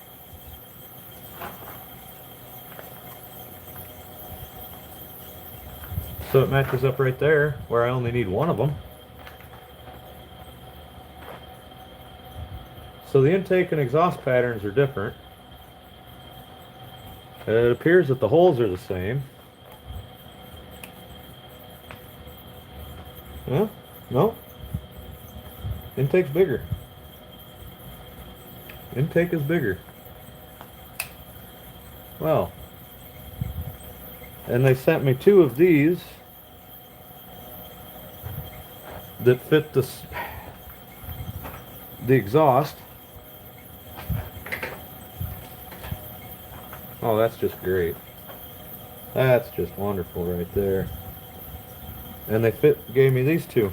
So it matches up right there, where I only need one of them. So the intake and exhaust patterns are different. It appears that the holes are the same. Huh? No. Intake's bigger. Intake is bigger. Well. And they sent me 2 of these that fit the exhaust. Oh, that's just great. That's just wonderful right there. And they gave me these 2.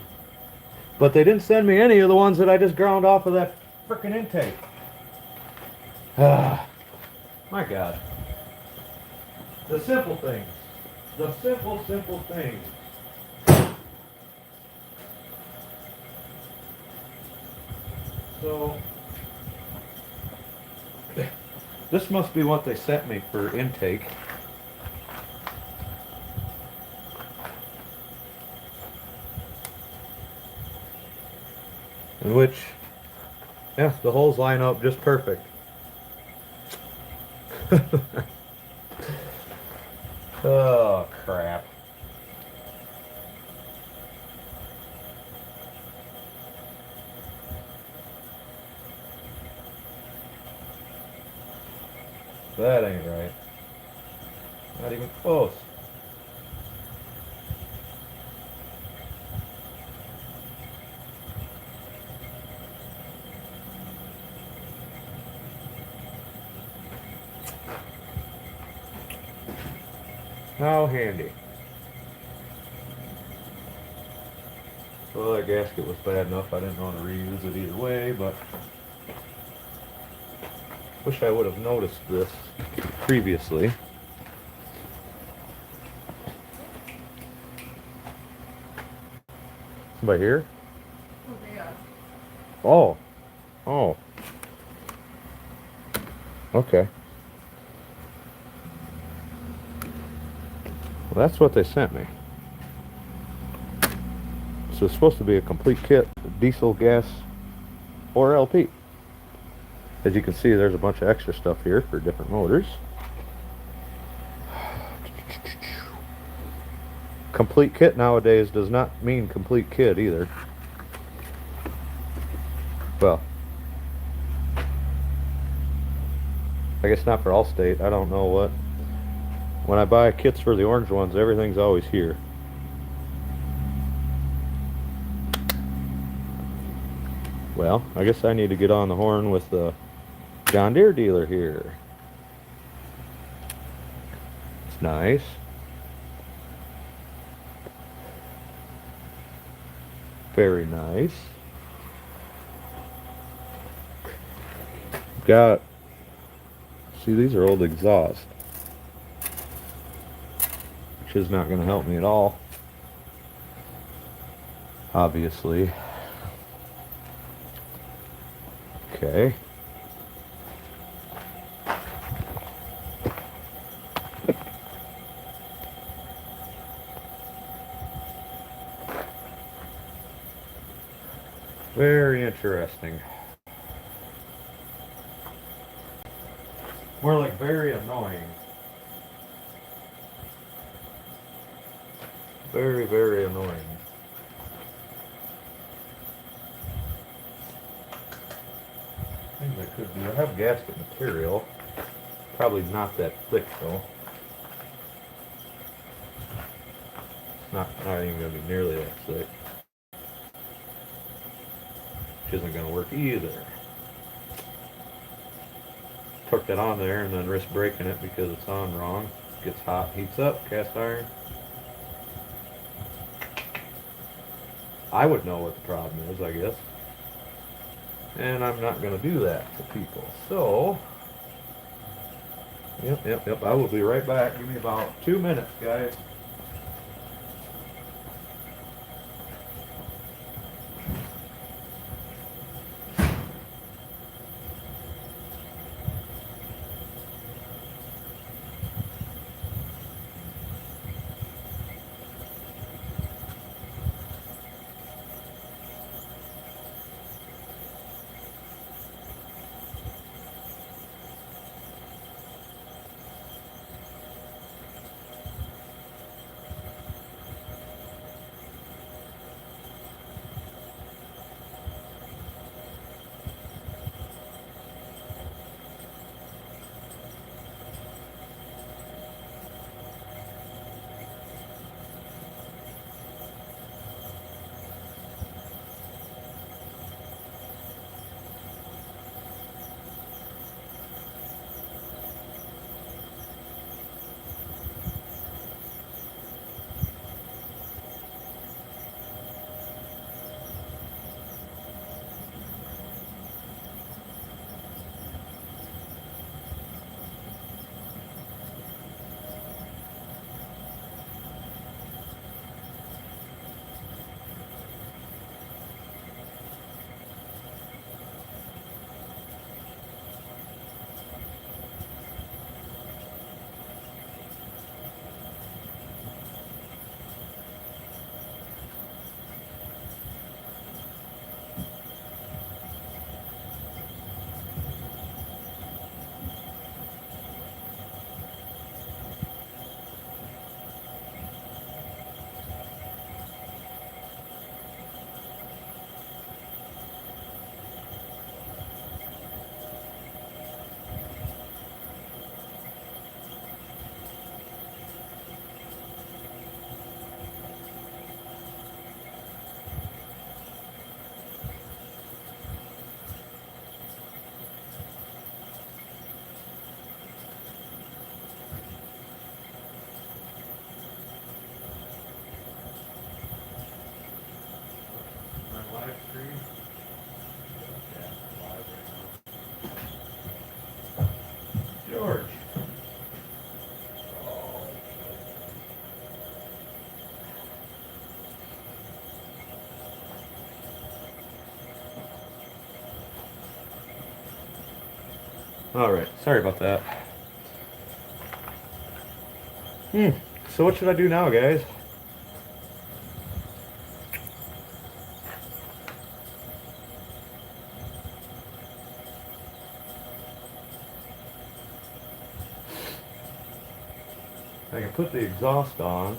But they didn't send me any of the ones that I just ground off of that frickin' intake. Ah, my God. The simple things. The simple, simple things. So, this must be what they sent me for intake. In which, yeah, the holes line up just perfect. Oh, crap. That ain't right. Not even close. How handy. Well, that gasket was bad enough. I didn't want to reuse it either way, but wish I would have noticed this previously. Somebody here? Oh. Oh. Okay. Well, that's what they sent me. So it's supposed to be a complete kit, diesel, gas, or LP. As you can see, there's a bunch of extra stuff here for different motors. Complete kit nowadays does not mean complete kit either. Well, I guess not for Allstate. I don't know what. When I buy kits for the orange ones, everything's always here. Well, I guess I need to get on the horn with the John Deere dealer here. It's nice. Very nice. Got, see, these are old exhaust, which is not going to help me at all, obviously. Okay. Very interesting. More like very annoying. Very, very annoying. Things I could do. I have gasket material. Probably not that thick though. It's not even going to be nearly that thick. Which isn't going to work either. Torque that on there and then risk breaking it because it's on wrong. Gets hot, heats up, cast iron. I would know what the problem is, I guess. And I'm not going to do that to people. So, yep. I will be right back. Give me about 2 minutes, guys. Alright, sorry about that. So what should I do now, guys? I can put the exhaust on.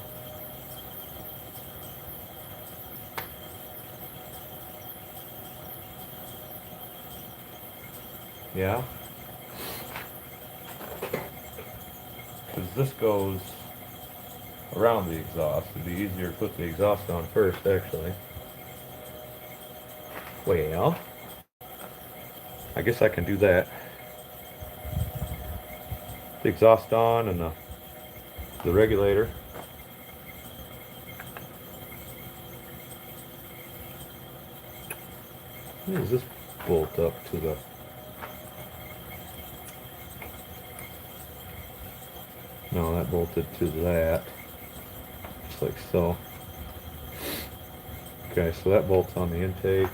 Yeah. Because this goes around the exhaust. It'd be easier to put the exhaust on first, actually. Well, I guess I can do that. The exhaust on and the regulator. How does this bolt up to the... No, that bolted to that. Just like so. Okay, so that bolts on the intake.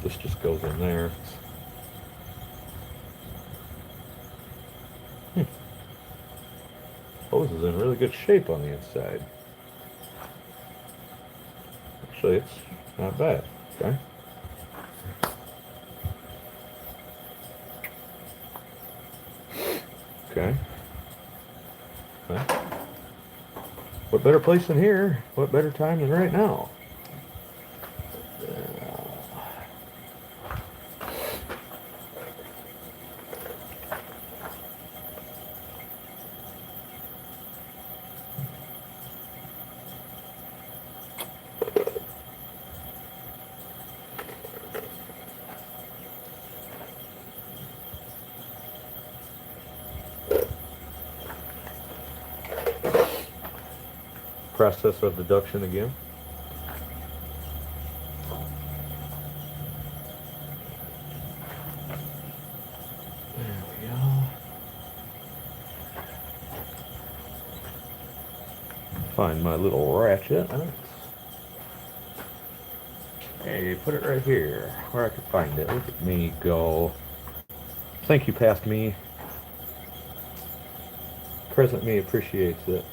This just goes in there. Hose is in really good shape on the inside. Actually, it's not bad. Okay. Okay. What better place than here? What better time than right now? Process of deduction again. There we go. Find my little ratchet. Hey, put it right here where I can find it. Look at me go. Thank you, past me. Present me appreciates it.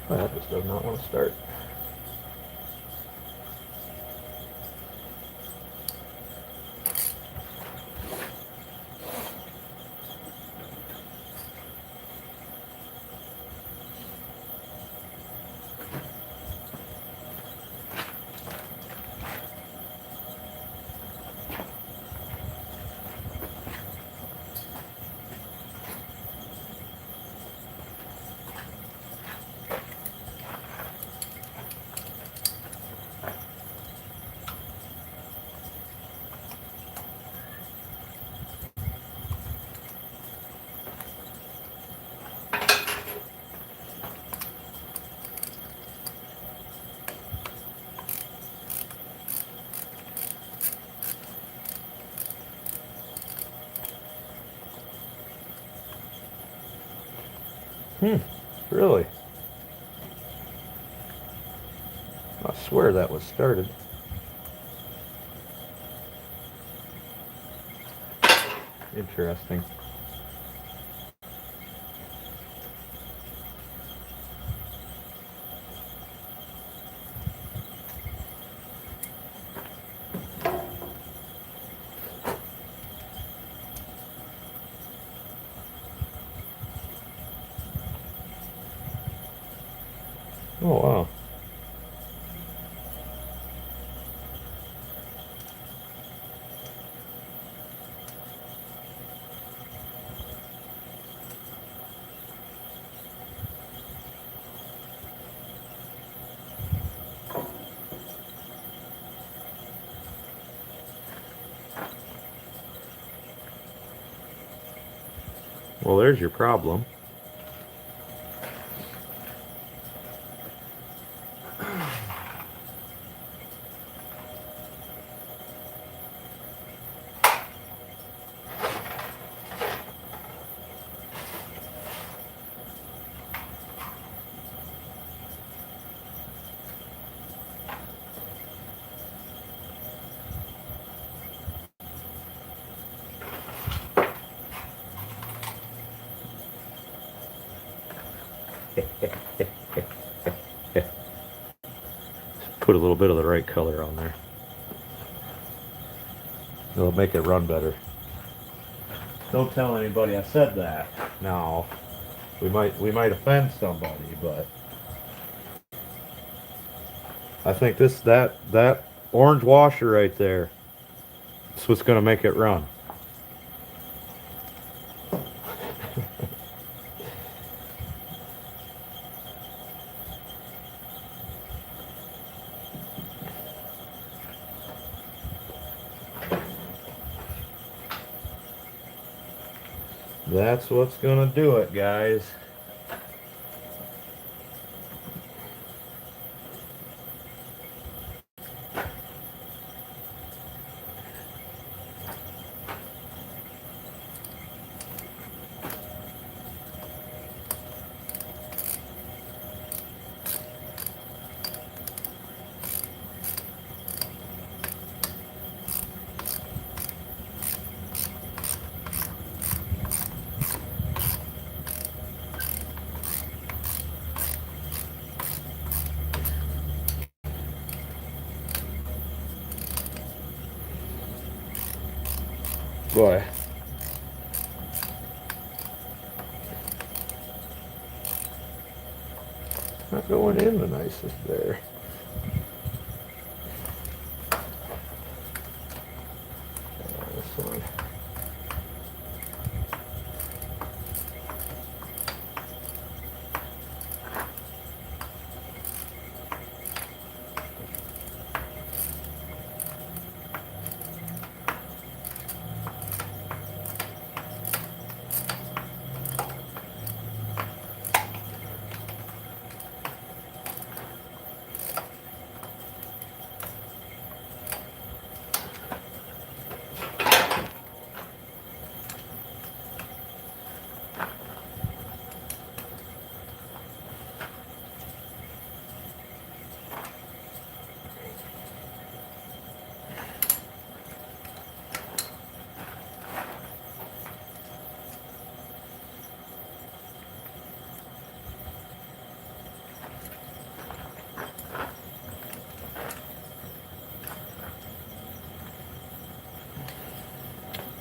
Well, that just does not want to start. Really? I swear that was started. Interesting. Oh, wow. Well, there's your problem. Put a little bit of the right color on there. It'll make it run better. Don't tell anybody I said that. No. We might offend somebody, but I think that orange washer right there is what's gonna make it run. That's what's gonna do it, guys. Boy. Not going in the nicest there. This one.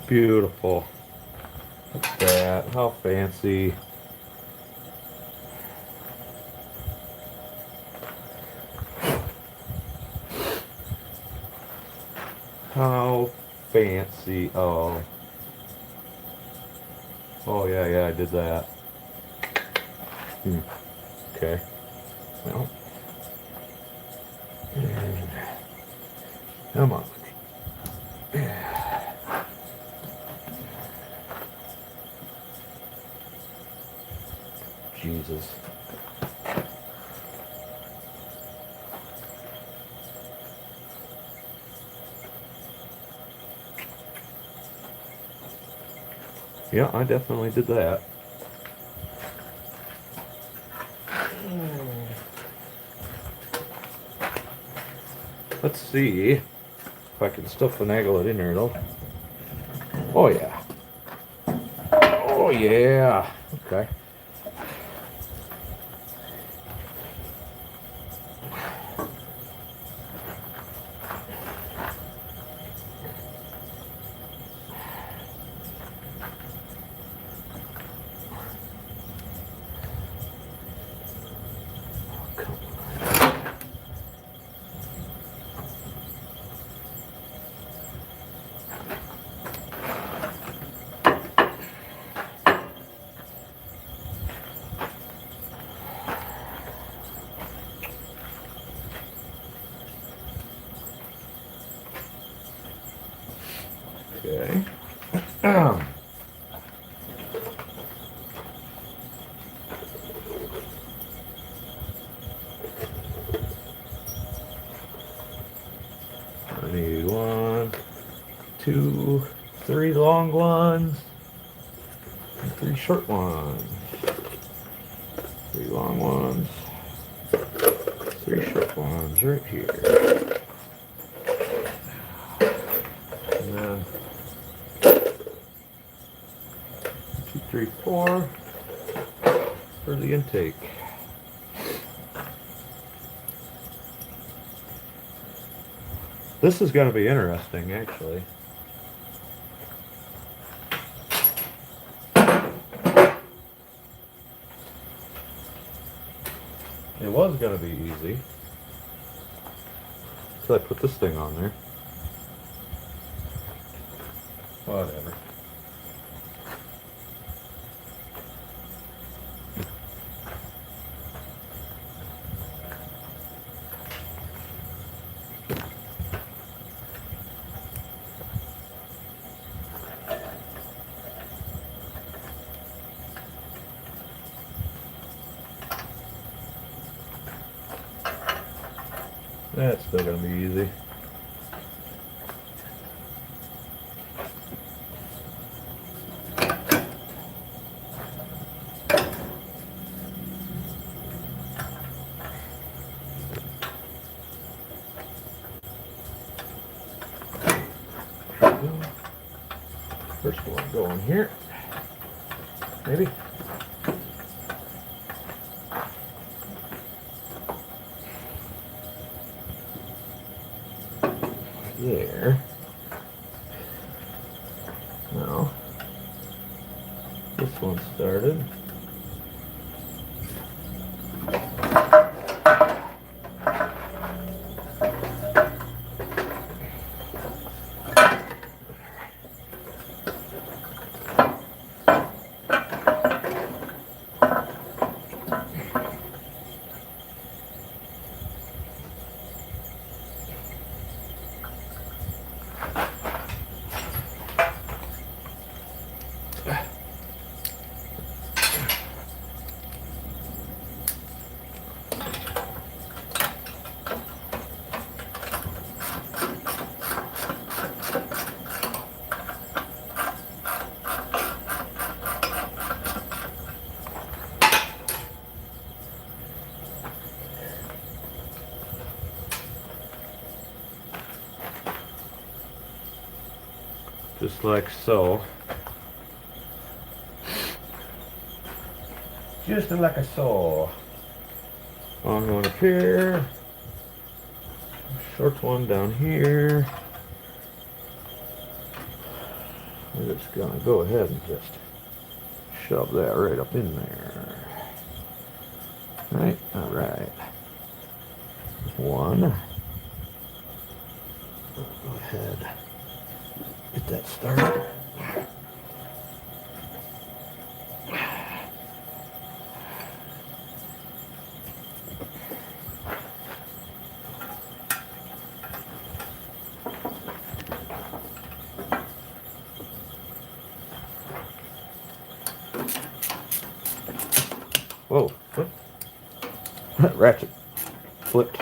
Beautiful. Look at that. How fancy. How fancy. Oh. Oh, yeah, I did that. Okay. Well. And come on. Jesus. Yeah, I definitely did that. Let's see if I can still finagle it in there though. Oh yeah. Oh yeah. Okay. Okay. I need 1, 2, 3 long ones, and 3 short ones. 3 long ones, 3 short ones right here. And then 2, 3, 4 for the intake. This is going to be interesting, actually. It was going to be easy until I put this thing on there. Whatever. That's still going to be easy. First one going here. Maybe. There. Now, this one started. Just like so. Just like a so. Long one up here. Short one down here. We're just gonna go ahead and just shove that right up in there. Right, alright. One. Go ahead. Get that started. Whoa, what? Ratchet flipped.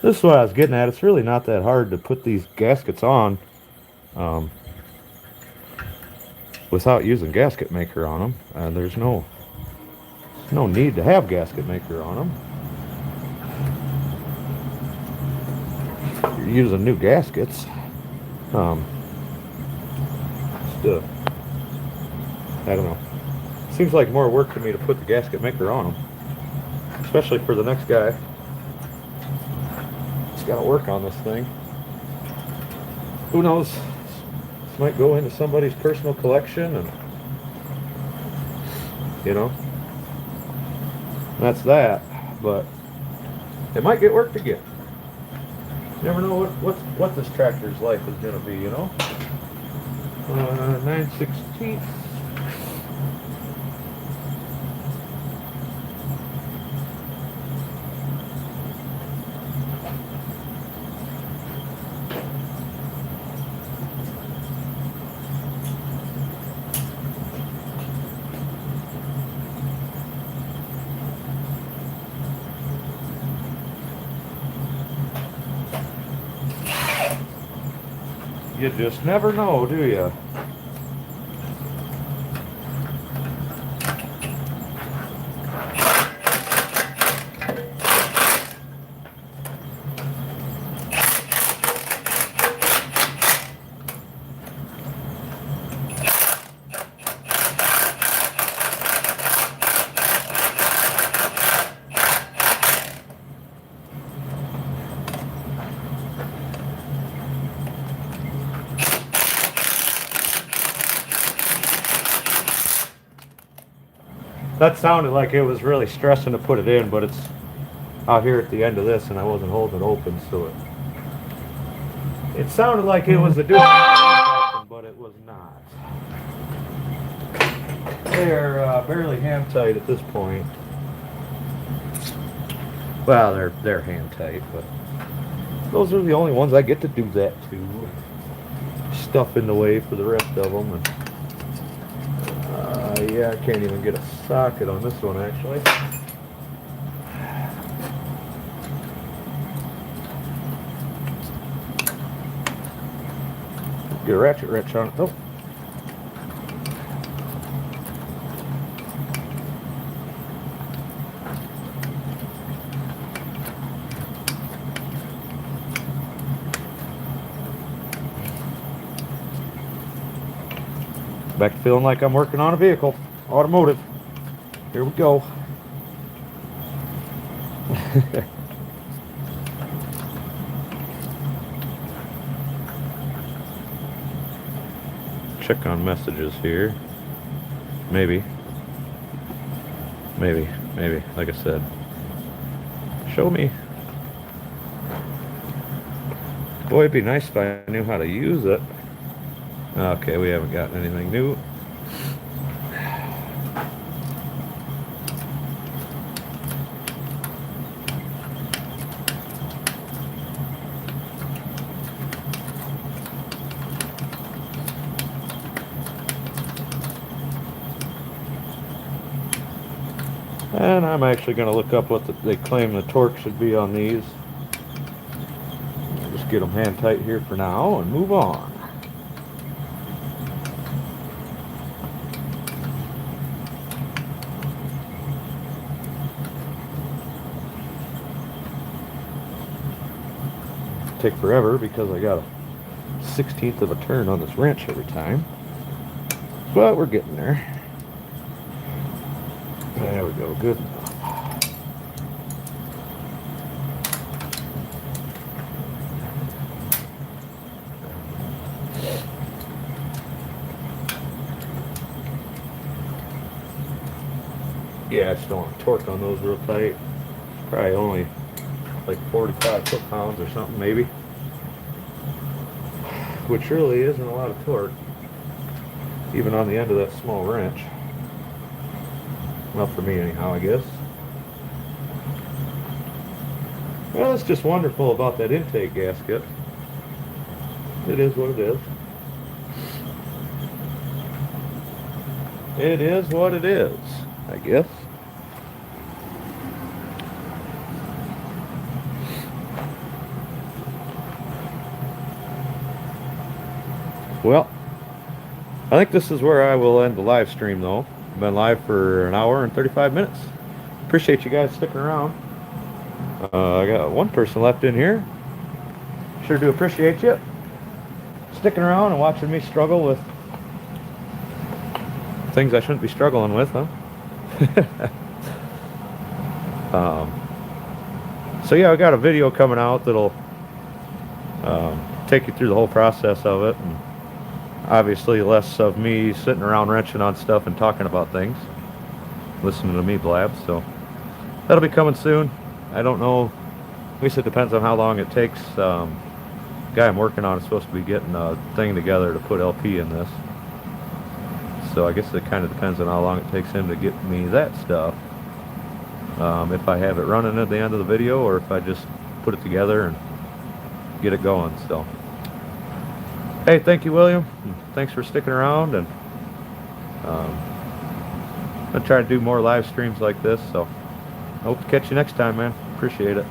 This is what I was getting at. It's really not that hard to put these gaskets on without using gasket maker on them. There's no need to have gasket maker on them. You're using new gaskets. I don't know. Seems like more work to me to put the gasket maker on them, especially for the next guy. Got to work on this thing. Who knows? This might go into somebody's personal collection, and you know, that's that. But it might get worked again. You never know what this tractor's life is going to be. You know, 9/16. You just never know, do you? That sounded like it was really stressing to put it in, but it's out here at the end of this, and I wasn't holding it open, so it sounded like it was a doing something, but it was not. They're barely hand tight at this point. Well, they're hand tight, but those are the only ones I get to do that to. Stuff in the way for the rest of them, and yeah, I can't even get a socket on this one actually. Get a ratchet wrench on it though. Back to feeling like I'm working on a vehicle. Automotive. Here we go. Check on messages here. Maybe. Like I said. Show me. Boy, it'd be nice if I knew how to use it. Okay, we haven't gotten anything new. And I'm actually going to look up what they claim the torque should be on these. Just get them hand tight here for now and move on. Take forever because I got a 1/16 of a turn on this wrench every time, but we're getting there. There we go, good enough. Yeah, I just don't want to torque on those real tight. Probably only like 45 foot-pounds or something maybe, which really isn't a lot of torque even on the end of that small wrench. Not for me anyhow, I guess. Well, that's just wonderful about that intake gasket. It is what it is. It is what it is, I guess. Well, I think this is where I will end the live stream though. I've been live for an hour and 35 minutes. Appreciate you guys sticking around. I got one person left in here. Sure do appreciate you sticking around and watching me struggle with things I shouldn't be struggling with, huh? So yeah, I got a video coming out that'll take you through the whole process of it, and obviously less of me sitting around wrenching on stuff and talking about things, listening to me blab. So that'll be coming soon. I don't know, at least it depends on how long it takes. The guy I'm working on is supposed to be getting a thing together to put LP in this, so I guess it kind of depends on how long it takes him to get me that stuff. If I have it running at the end of the video, or if I just put it together and get it going. So hey, thank you, William. Thanks for sticking around, and I'm gonna try to do more live streams like this, so I hope to catch you next time, man. Appreciate it.